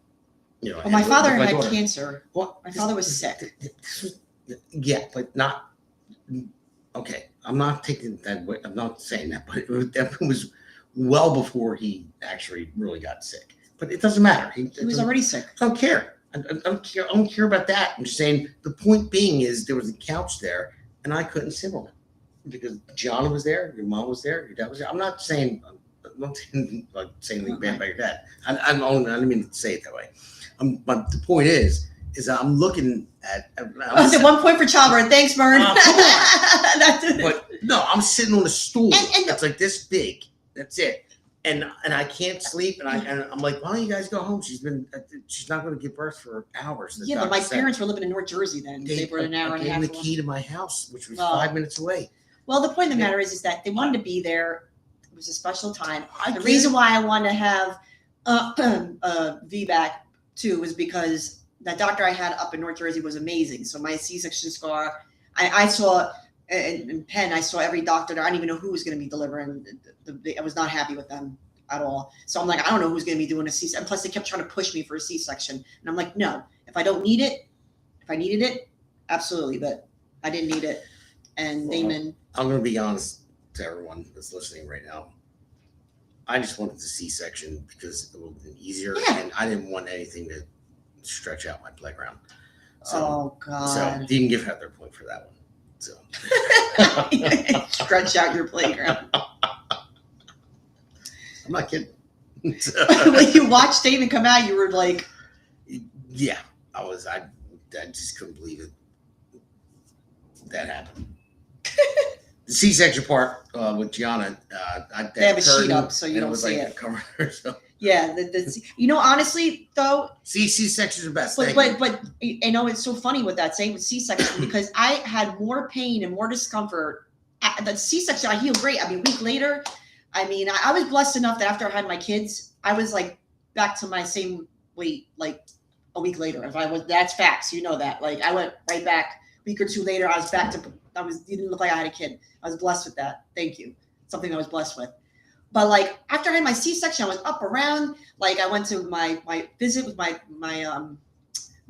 Well, my father had daughter. Cancer. Well, my father was sick. Yeah, but not okay. I'm not taking that way. I'm not saying that, but that was well before he actually really got sick. But it doesn't matter. He was already sick. I don't care. I don't care about that. I'm just saying the point being is there was a couch there, and I couldn't sit on it because Gianna was there, your mom was there, your dad was there. I'm not saying anything bad about your dad. I didn't mean to say it that way. But the point is I'm looking at. I said 1 point for childbirth. Thanks, Vern. But no, I'm sitting on a stool that's like this big. That's it. And I can't sleep. And I'm like, why don't you guys go home? She's not going to give birth for hours. Yeah, but my parents were living in North Jersey then. They were an hour and a half. The key to my house, which was 5 minutes away. Well, the point of the matter is that they wanted to be there. It was a special time. The reason why I wanted to have VBAC too was because that doctor I had up in North Jersey was amazing. So my C-section scar, I saw in Penn, I saw every doctor there. I didn't even know who was going to be delivering. I was not happy with them at all. So I'm like, I don't know who's going to be doing a C-section. And plus they kept trying to push me for a C-section. And I'm like, no, if I don't need it, if I needed it, absolutely. But I didn't need it. And Damon. I'm going to be honest to everyone that's listening right now. I just wanted the C-section because it would have been easier, and I didn't want anything to stretch out my playground. So, God. So didn't give Heather a point for that one. So stretch out your playground. I'm not kidding. When you watched Damon come out, you were like, yeah, I just couldn't believe it. That happened. The C-section part with Gianna, they have a sheet up so you don't see it. Cover her, so. Yeah, honestly though, C-sections are best. But I know it's so funny with that saying with C-section because I had more pain and more discomfort. The C-section I healed great. I mean, a week later, I was blessed enough that after I had my kids, I was like back to my same weight like a week later. That's facts, you know that. Like I went right back a week or two later. I was back to. You didn't look like I had a kid. I was blessed with that. Thank you. Something I was blessed with. But like after I had my C-section, I was up around. Like I went to my visit with my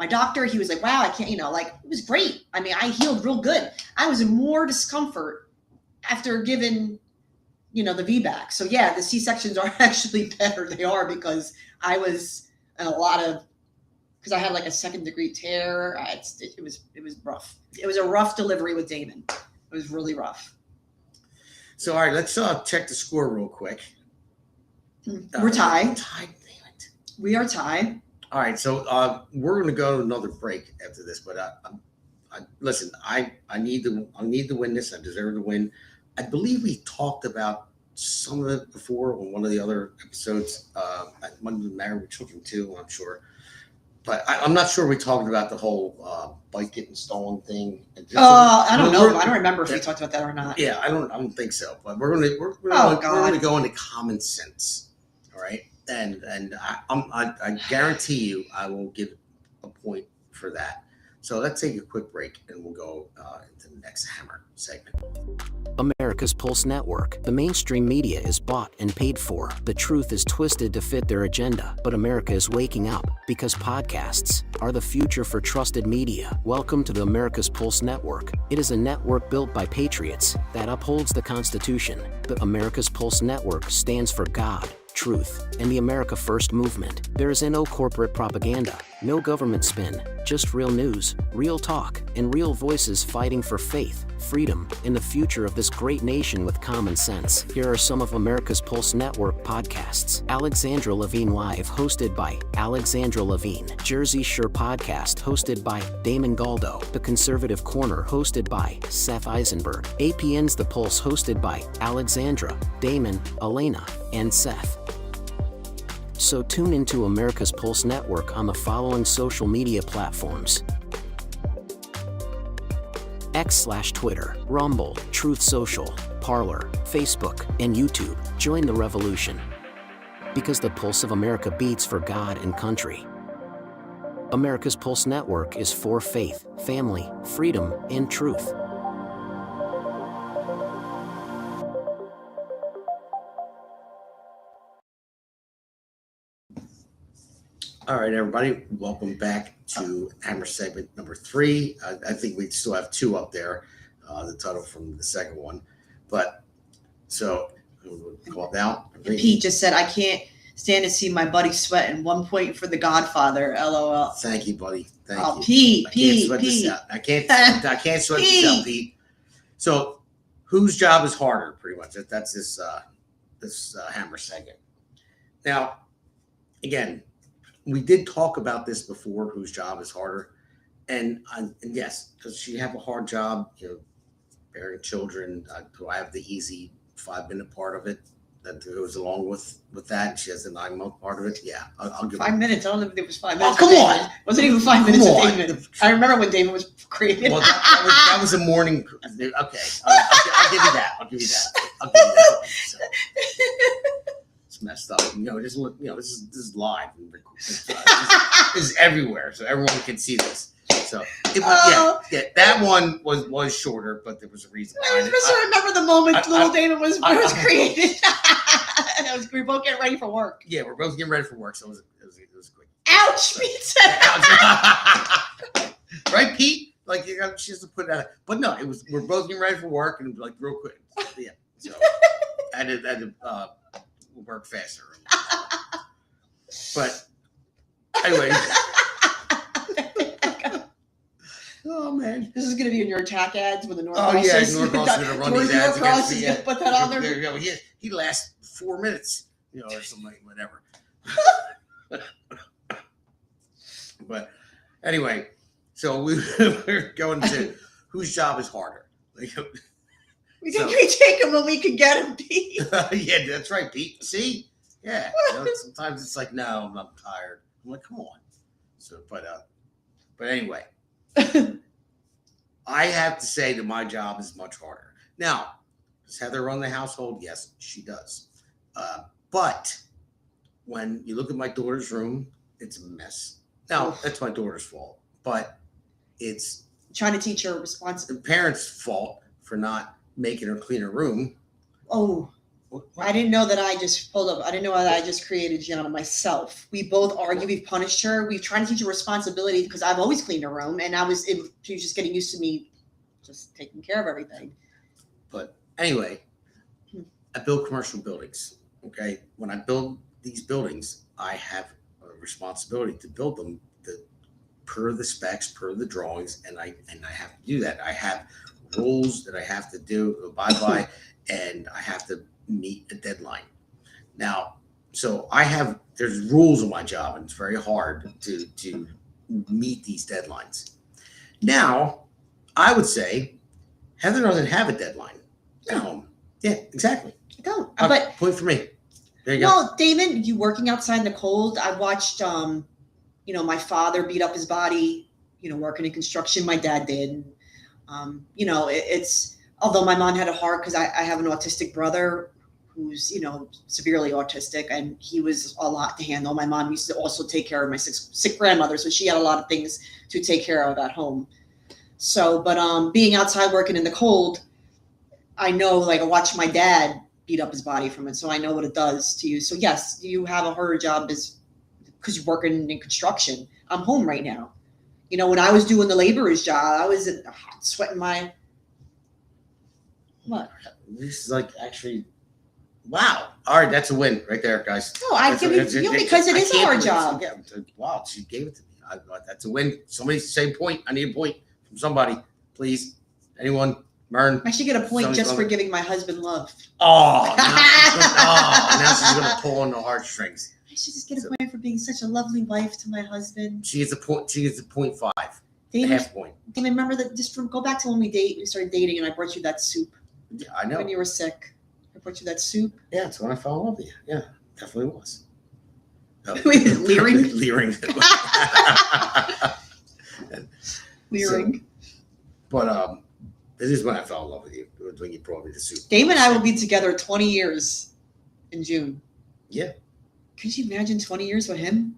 doctor. He was like, "Wow, I can't." Like it was great. I mean, I healed real good. I was in more discomfort after giving, the VBAC. So yeah, the C-sections are actually better. They are because I was in because I had like a 2nd-degree tear. It was rough. It was a rough delivery with Damon. It was really rough. So, all right, let's check the score real quick. We're tied. Tied, damn it. We are tied. All right, so we're going to go to another break after this. But listen, I need to win this. I deserve to win. I believe we talked about some of it before on one of the other episodes. I might have been Married with Children too, I'm sure. But I'm not sure we talked about the whole bike getting stolen thing. I don't know. I don't remember if we talked about that or not. Yeah, I don't think so. But we're gonna go into common sense. All right, and I guarantee you I will give a point for that. So let's take a quick break and we'll go into the next Hammer segment. America's Pulse Network. The mainstream media is bought and paid for. The truth is twisted to fit their agenda. But America is waking up because podcasts are the future for trusted media. Welcome to the America's Pulse Network. It is a network built by patriots that upholds the Constitution. The America's Pulse Network stands for God, truth, and the America First movement. There is no corporate propaganda, no government spin, just real news, real talk, and real voices fighting for faith, freedom, and the future of this great nation with common sense. Here are some of America's Pulse Network podcasts. Alexandra Levine Live, hosted by Alexandra Levine. Jersey Shore Podcast, hosted by Damon Galdo. The Conservative Corner, hosted by Seth Eisenberg. APN's The Pulse, hosted by Alexandra, Damon, Elena, and Seth. So tune into America's Pulse Network on the following social media platforms: X/Twitter, Rumble, Truth Social, Parler, Facebook, and YouTube. Join the revolution. Because the pulse of America beats for God and country. America's Pulse Network is for faith, family, freedom, and truth. All right, everybody, welcome back to Hammer segment number 3. I think we still have 2 up there, the title from the second one. But so we'll call it out. Pete just said, I can't stand to see my buddy sweating. 1 point for The Godfather. LOL. Thank you, buddy. Thank you. Pete, I can't Pete, sweat Pete. this out. I can't sweat this out, Pete. So whose job is harder, pretty much? That's this Hammer segment. Now, again, we did talk about this before, whose job is harder. And yes, does she have a hard job, bearing children? Do I have the easy 5-minute part of it that goes along with that? She has the 9-month part of it. Yeah, I'll give 5 minutes. I don't know if it was 5 minutes. Oh, come on. It wasn't even 5 minutes with Damon. I remember when Damon was created. Well, that was a morning. Okay, I'll give you that. I'll give you that. So. Messed up, just look, this is live and this is everywhere, so everyone can see this. So that one was shorter, but there was a reason. I just remember the moment little Damon was created. And we were both getting ready for work. Yeah, we're both getting ready for work, so it was quick. Ouch, Pete. Right, Pete? Like she has to put that. But no, we're both getting ready for work, and like real quick. Yeah, so I had to work faster. But anyway. Oh man, this is going to be in your attack ads with the Norcross. Oh yeah, Norcross is going to run these ads against me. Put that on there. There you go. He lasts 4 minutes, or something, whatever. But anyway, so we're going to whose job is harder. We take him when we can get him, Pete. Yeah, that's right, Pete. See? Yeah. Sometimes it's like, no, I'm tired. I'm like, come on. So, but anyway, I have to say that my job is much harder. Now, does Heather run the household? Yes, she does. But when you look at my daughter's room, it's a mess. Now, that's my daughter's fault, but it's trying to teach her responsibility. The parents' fault for not making her clean her room. Oh, I didn't know that I just pulled up. I didn't know that I just created Gianna myself. We both argue. We've punished her. We've tried to teach her responsibility because I've always cleaned her room, and she was just getting used to me just taking care of everything. But anyway, I build commercial buildings. Okay, when I build these buildings, I have a responsibility to build them per the specs, per the drawings, and I have to do that. I have rules that I have to abide by, and I have to meet a deadline. Now, so there's rules in my job, and it's very hard to meet these deadlines. Now, I would say Heather doesn't have a deadline at home. Yeah, exactly. I don't. But point for me. There you go. Well, Damon, you working outside in the cold. I watched, my father beat up his body, working in construction. My dad did. It's although my mom had a heart because I have an autistic brother who's, severely autistic, and he was a lot to handle. My mom used to also take care of my sick grandmother, so she had a lot of things to take care of at home. So, but being outside working in the cold, I know, I watched my dad beat up his body from it, so I know what it does to you. So yes, you have a harder job because you're working in construction. I'm home right now. When I was doing the laborer's job, I was sweating my what? This is actually, wow. All right, that's a win right there, guys. No, I give it to you because it is a hard job. Yeah, wow, she gave it to me. That's a win. Somebody say point. I need a point from somebody, please. Anyone? Mern. I should get a point just for giving my husband love. Oh, now she's gonna pull on the heartstrings. I should just get a point for being such a lovely wife to my husband. She gets a point. She gets a 0.5. Damon, a half point. Damon, remember that? Just go back to when we started dating, and I brought you that soup. Yeah, I know. When you were sick, I brought you that soup. Yeah, it's when I fell in love with you. Yeah, definitely was. Leering. Leering. Leering. But this is when I fell in love with you, when you brought me the soup. Damon and I will be together 20 years in June. Yeah. Could you imagine 20 years with him?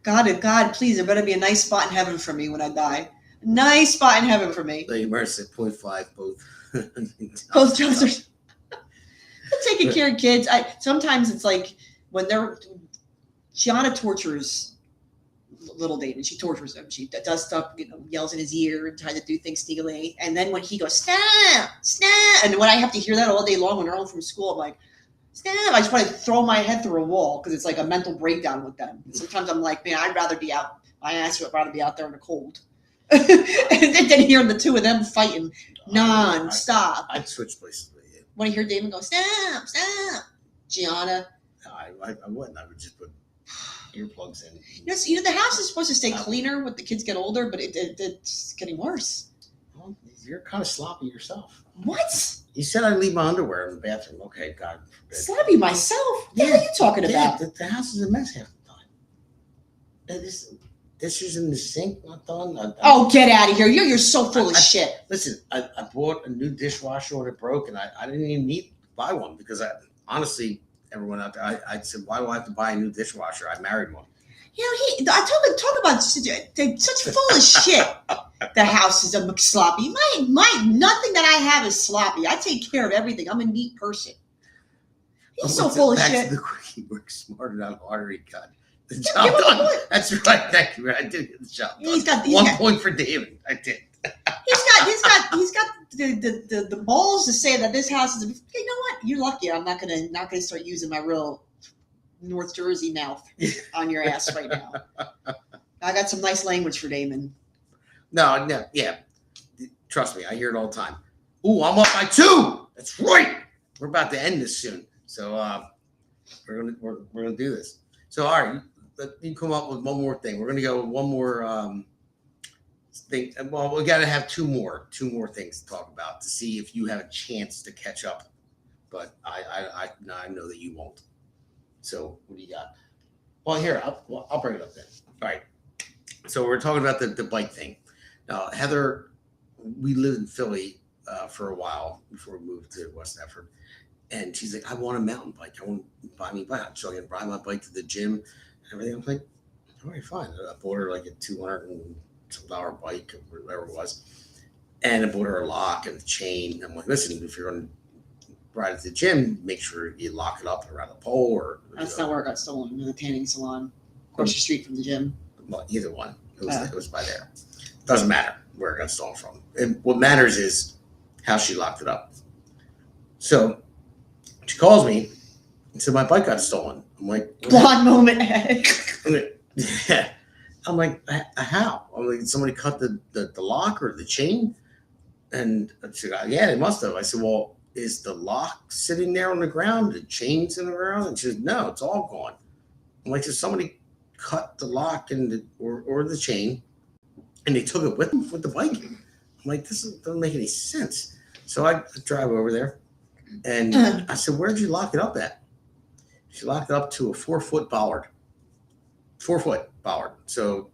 God, please, there better be a nice spot in heaven for me when I die. A nice spot in heaven for me. Lady Mercer, 0.5, both. Both jobs are taking care of kids. Sometimes it's when Gianna tortures little Damon. She tortures him. She does stuff, yells in his ear and tries to do things sneakily. And then when he goes, snap, and when I have to hear that all day long when they're home from school, I'm like, snap. I just want to throw my head through a wall because it's like a mental breakdown with them. Sometimes I'm like, man, I'd rather be out. I actually would rather be out there in the cold. And then hearing the two of them fighting non-stop. I'd switch places with you. Want to hear Damon go, snap, Gianna? No, I wouldn't. I would just put earplugs in. The house is supposed to stay cleaner when the kids get older, but it's getting worse. Well, you're kind of sloppy yourself. What? You said I'd leave my underwear in the bathroom. Okay, God forbid. Sloppy myself? What are you talking about? The house is a mess half the time. Dishes in the sink, not done. Oh, get out of here. You're so full of shit. Listen, I bought a new dishwasher when it broke, and I didn't even need to buy one because honestly, everyone out there, I said, why do I have to buy a new dishwasher? I married one. Talk about such full of shit. The house is sloppy. Nothing that I have is sloppy. I take care of everything. I'm a neat person. He's so full of shit. He works smarter, not harder. He got the job done. That's right. Thank you. I did get the job done. He's got 1 point for David. I did. He's got the balls to say that this house is. You know what? You're lucky. I'm not gonna start using my real North Jersey mouth on your ass right now. I got some nice language for Damon. No, yeah. Trust me, I hear it all the time. Ooh, I'm up by 2. That's right. We're about to end this soon, so we're gonna do this. So all right, you come up with one more thing. We're gonna go with one more thing. Well, we got to have two more things to talk about to see if you have a chance to catch up. But I know that you won't. So what do you got? Well, here I'll bring it up then. All right. So we're talking about the bike thing. Now, Heather, we lived in Philly for a while before we moved to West Effort. And she's like, I want a mountain bike. I want to buy me a bike. So I can ride my bike to the gym and everything. I'm like, all right, fine. I bought her like a $200 bike or whatever it was. And I bought her a lock and a chain. I'm like, listen, if you're going to ride at the gym, make sure you lock it up around a pole or. That's not where it got stolen, in the tanning salon across the street from the gym. Well, either one. It was by there. Doesn't matter where it got stolen from. And what matters is how she locked it up. So she calls me and said, my bike got stolen. I'm like, blonde moment. Yeah. I'm like, how? I'm like, did somebody cut the lock or the chain? And she goes, yeah, they must have. I said, well, is the lock sitting there on the ground? The chain's in the ground? And she said, no, it's all gone. I'm like, did somebody cut the lock and or the chain, and they took it with them with the bike? I'm like, this doesn't make any sense. So I drive over there, and I said, where'd you lock it up at? She locked it up to a 4-foot bollard. 4-foot bollard. So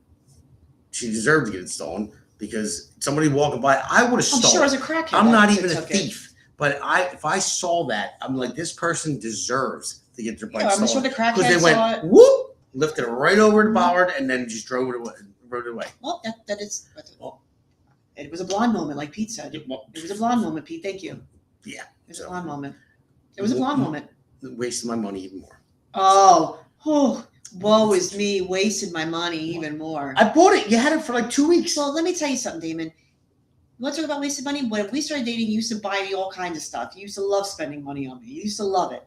she deserved to get it stolen because somebody walking by, I would have stolen. I'm sure as a crackhead. I'm not even a thief, but if I saw that, I'm like, this person deserves to get their bike stolen. I'm sure the crackhead because they went whoop, lifted it right over the bollard, and then just drove it away. Rode it away. Well, that is. Well, it was a blonde moment, like Pete said. It was a blonde moment, Pete. Thank you. Yeah, it was a blonde moment. It was a blonde moment. Wasted my money even more. Oh, woe is me, wasted my money even more. I bought it. You had it for like 2 weeks. Well, let me tell you something, Damon. You want to talk about wasted money? When we started dating, you used to buy me all kinds of stuff. You used to love spending money on me. You used to love it.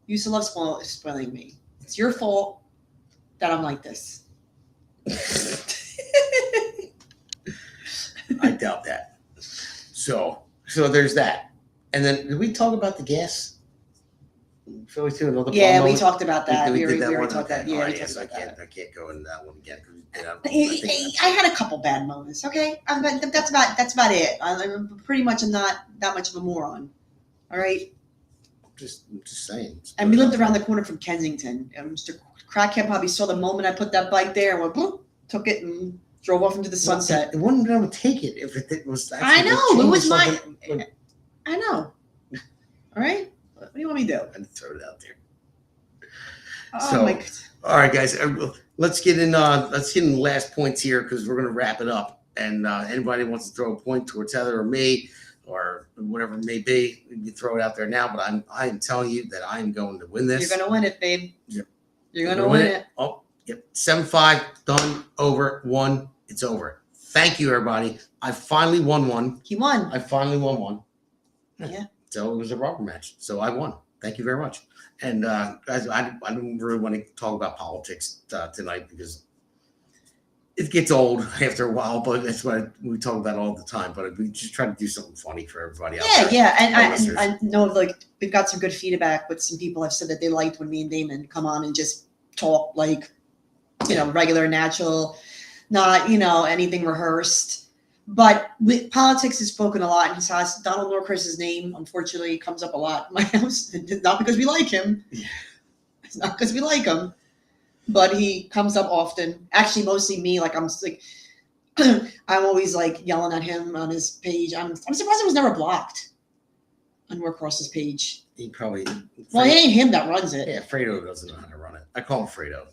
You used to love spoiling me. It's your fault that I'm like this. I doubt that. So there's that. And then did we talk about the gas? Shall we do another? Yeah, we talked about that. We did that we one. talked that. Yeah, yes, I can't go into that one again. I had a couple bad moments. Okay, that's about it. I'm pretty much not that much of a moron. All right. I'm just saying. And we lived around the corner from Kensington. And Mr. Crackhead probably saw the moment I put that bike there and went, boop, took it and drove off into the sunset. It wouldn't be able to take it if it was. I know. It was my. I know. All right. What do you want me to do? And throw it out there. Oh my God. All right, guys. Let's get in. Let's get in the last points here because we're going to wrap it up. And anybody wants to throw a point towards Heather or me or whatever it may be, you can throw it out there now. But I am telling you that I am going to win this. You're going to win it, babe. Yep. You're going to win it. Oh, yep. 7-5 done. Over. Won. It's over. Thank you, everybody. I finally won one. He won. I finally won one. Yeah. So it was a rubber match. So I won. Thank you very much. And guys, I don't really want to talk about politics tonight because it gets old after a while. But that's what we talk about all the time. But we just try to do something funny for everybody else. Yeah. And I know like we've got some good feedback with some people have said that they liked when me and Damon come on and just talk like, regular, natural, not, anything rehearsed. But politics is spoken a lot in his house. Donald Norcross's name, unfortunately, comes up a lot in my house. Not because we like him. It's not because we like him. But he comes up often. Actually, mostly me. Like, I'm always, like, yelling at him on his page. I'm surprised it was never blocked on Norcross's page. He probably... Well, it ain't him that runs it. Yeah, Fredo doesn't know how to run it. I call him Fredo.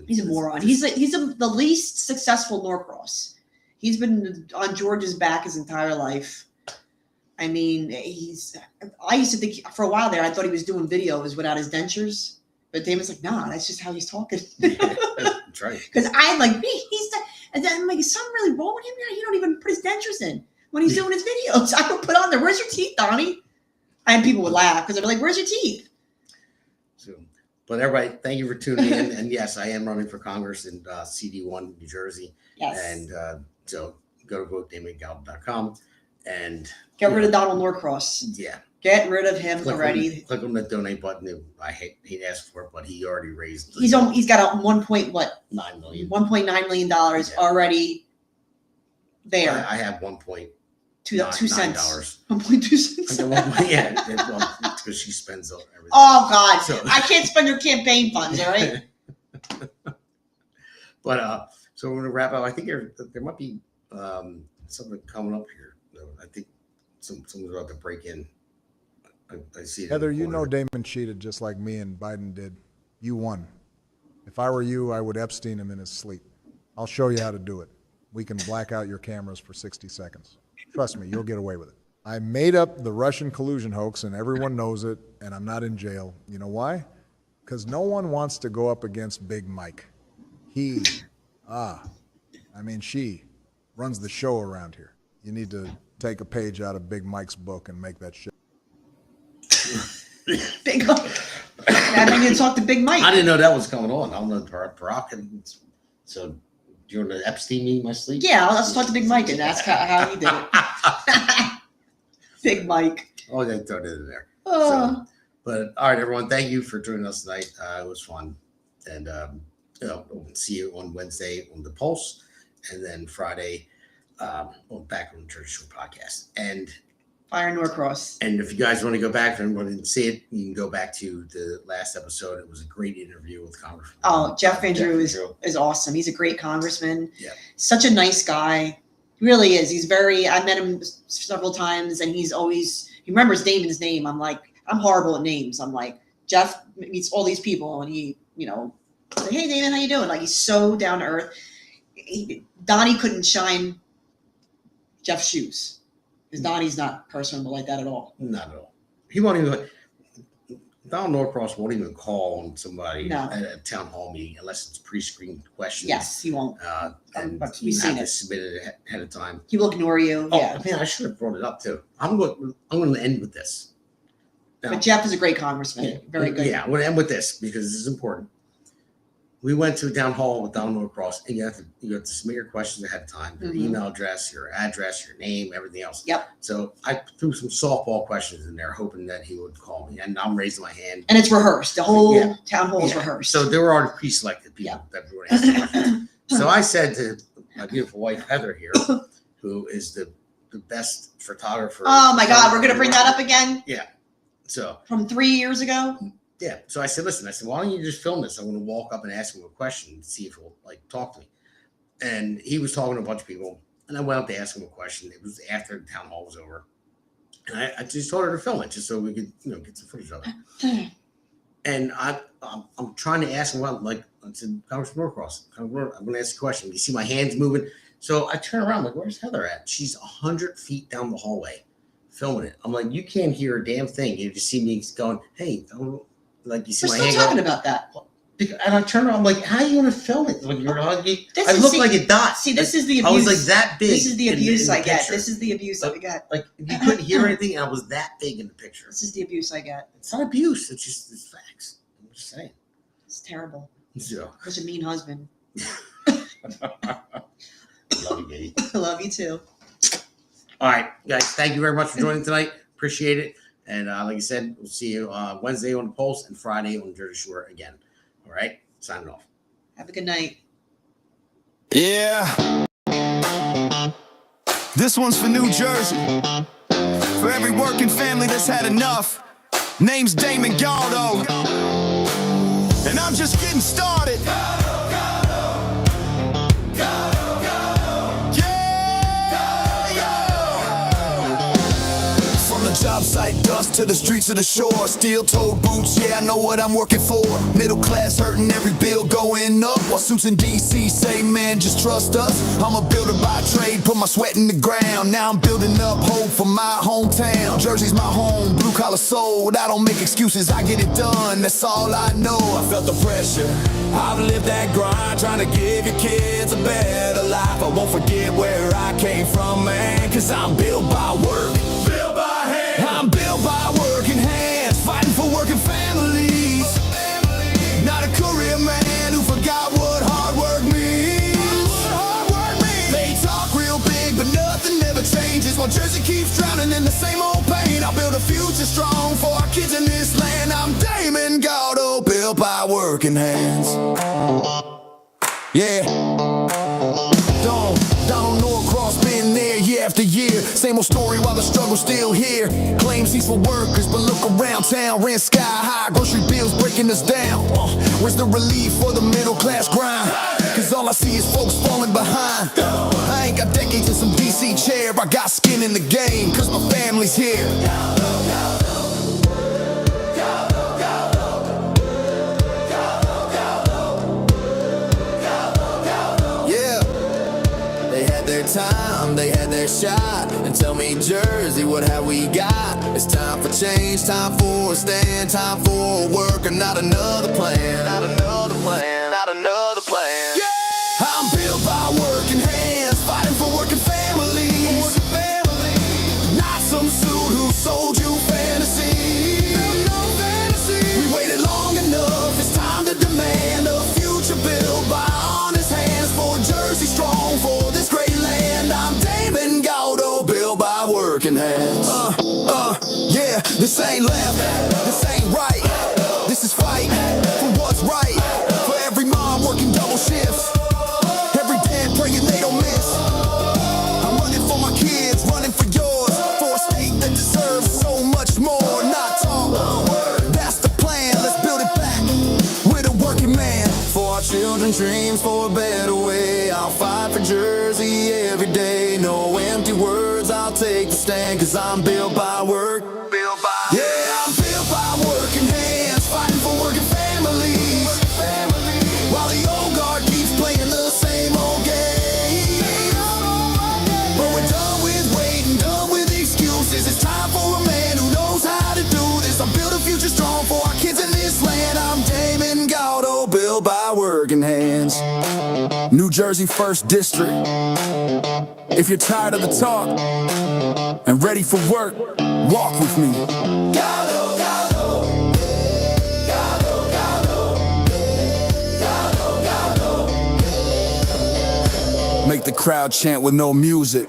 He's a moron. He's the least successful Norcross. He's been on George's back his entire life. I mean, I used to think for a while there, I thought he was doing videos without his dentures. But Damon's like, nah, that's just how he's talking. That's right. Because I'm like, and then I'm like, is something really wrong with him now? He don't even put his dentures in when he's doing his videos. I would put on there, where's your teeth, Donnie? And people would laugh because they'd be like, where's your teeth? So, but everybody, thank you for tuning in. And yes, I am running for Congress in CD1, New Jersey. Yes. And so go to votedamongaldo.com and get rid of Donald Norcross. Yeah. Get rid of him already. Click on the donate button. I hate ask for it, but he already raised. He's got a $1.9 million. $1.9 million already there. I have 1.2 cents. 1.2 cents. Yeah, because she spends everything. Oh God, so. I can't spend your campaign funds. All right. But so we're gonna wrap up. I think there might be something coming up here. I think someone's about to break in. I see it. Heather, you know Damon cheated just like me and Biden did. You won. If I were you, I would Epstein him in his sleep. I'll show you how to do it. We can black out your cameras for 60 seconds. Trust me, you'll get away with it. I made up the Russian collusion hoax, and everyone knows it, and I'm not in jail. You know why? Because no one wants to go up against Big Mike. She runs the show around here. You need to take a page out of Big Mike's book and make that shit. Big Mike. I mean, you talk to Big Mike. I didn't know that was going on. I don't know Barack. So Do you want to Epstein me in my sleep? Yeah, let's talk to Big Mike and ask how he did it. Big Mike. Oh, they throw it in there. Oh. But all right, everyone, thank you for joining us tonight. It was fun, and we'll see you on Wednesday on the Pulse, and then Friday back on the Jersey Shore podcast. And Fire Norcross. And if you guys want to go back and want to see it, you can go back to the last episode. It was a great interview with Congressman. Oh, Jeff Andrew is awesome. He's a great congressman. Yeah. Such a nice guy. He really is. He's I met him several times, and he remembers Damon's name. I'm like, I'm horrible at names. I'm like, Jeff meets all these people, and he, say, hey, Damon, how you doing? Like, he's so down to earth. Donnie couldn't shine Jeff's shoes. Because Donnie's not personable like that at all. Not at all. He won't even. Donald Norcross won't even call on somebody at a town hall meeting unless it's pre-screened questions. Yes, he won't. And but you we've seen have to it. submit it ahead of time. He will ignore you. Oh, Yeah. man, I should have brought it up too. I'm going to end with this. Now, But Jeff is a great congressman. Very good. Yeah, I'm going to end with this because this is important. We went to a town hall with Donald Norcross, and you have to submit your questions ahead of time, your email address, your address, your name, everything else. Yep. So I threw some softball questions in there, hoping that he would call me, and I'm raising my hand. And it's rehearsed. The whole town hall is rehearsed. So there were already pre-selected people that we were asking questions. So I said to my beautiful wife Heather here, who is the best photographer. Oh my God, we're gonna bring that up again. Yeah. So from 3 years ago. Yeah. So I said, listen, why don't you just film this? I'm going to walk up and ask him a question and see if he'll talk to me. And he was talking to a bunch of people, and I went up to ask him a question. It was after the town hall was over. And I just told her to film it just so we could, get some footage of it. And I'm trying to ask him I said, Congressman Norcross, I'm going to ask a question. You see my hands moving. So I turn around, where's Heather at? She's 100 feet down the hallway filming it. I'm like, you can't hear a damn thing. You just see me going, hey, you see We're my hand still talking about that. And I turn around, I'm like, how are you going to film it? Like, I look like a dot. See, this is the abuse. I was like that big. This is the abuse I get. Picture. This is the abuse I get. Like, you couldn't hear anything, and I was that big in the picture. This is the abuse I get. It's not abuse. It's facts. I'm just saying. It's terrible. So. Such a mean husband. Love you, baby. I love you too. All right, guys. Thank you very much for joining tonight. Appreciate it. And like I said, we'll see you Wednesday on the Pulse and Friday on Jersey Shore again. All right, signing off. Have a good night. Yeah. This one's for New Jersey. For every working family that's had enough. Name's Damon Galdo. And I'm just getting started. Job site dust to the streets of the shore. Steel-toed boots, yeah, I know what I'm working for. Middle class hurting, every bill going up. While suits in D.C. say, man, just trust us. I'm a builder by trade, put my sweat in the ground. Now I'm building up hope for my hometown. Jersey's my home, blue-collar soul. I don't make excuses, I get it done, that's all I know. I felt the pressure, I've lived that grind, trying to give your kids a better life. I won't forget where I came from, man, cause I'm built by work. I'm built by working hands, fighting for working families. Not a career man who forgot what hard work means. They talk real big, but nothing ever changes. While Jersey keeps drowning in the same old pain, I'll build a future strong for our kids in this land. I'm Damon Galdo, built by working hands. Yeah. Donald Norcross been there year after year. Same old story while the struggle's still here. Claims he's for workers, but look around town. Rent sky high, grocery bills breaking us down. Where's the relief for the middle class grind? Cause all I see is folks falling behind. I ain't got decades in some DC chair. I got skin in the game, cause my family's here. Time, they had their shot, and tell me, Jersey, what have we got? It's time for change, time for a stand, time for a work, and not another plan, not another plan, not another plan. Yeah! I'm built by working hands, fighting for working families. Not some suit who sold you fantasy. We waited long enough, it's time to demand a future built by honest hands for Jersey. This ain't left, this ain't right. This is fight for what's right. For every mom working double shifts. Every dad praying they don't miss. I'm running for my kids, running for yours. For a state that deserves so much more. Not talk, that's the plan. Let's build it back with a working man. For our children's dreams, for a better way. I'll fight for Jersey every day. No empty words, I'll take the stand. Cause I'm built by work. Yeah, I'm built by working hands. Fighting for working families. While the old guard keeps playing the same old game. But we're done with waiting, done with excuses. It's time for a man who knows how to do this. I'm built a future strong for our kids in this land. I'm Damon, Galdo, built by working hands. New Jersey 1st District. If you're tired of the talk and ready for work, walk with me. Galdo, Galdo. Galdo, Galdo. Galdo, Galdo. Make the crowd chant with no music.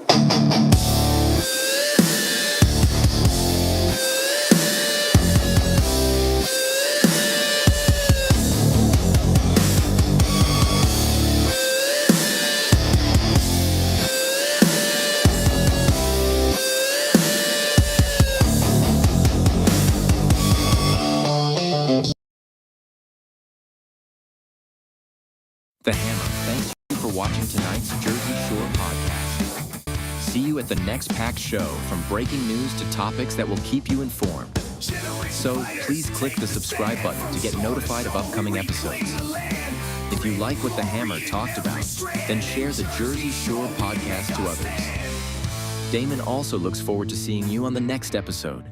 The Hammer thanks you for watching tonight's Jersey Shore podcast. See you at the next packed show, from breaking news to topics that will keep you informed. So please click the subscribe button to get notified of upcoming episodes. If you like what the Hammer talked about, then share the Jersey Shore podcast to others. Damon also looks forward to seeing you on the next episode.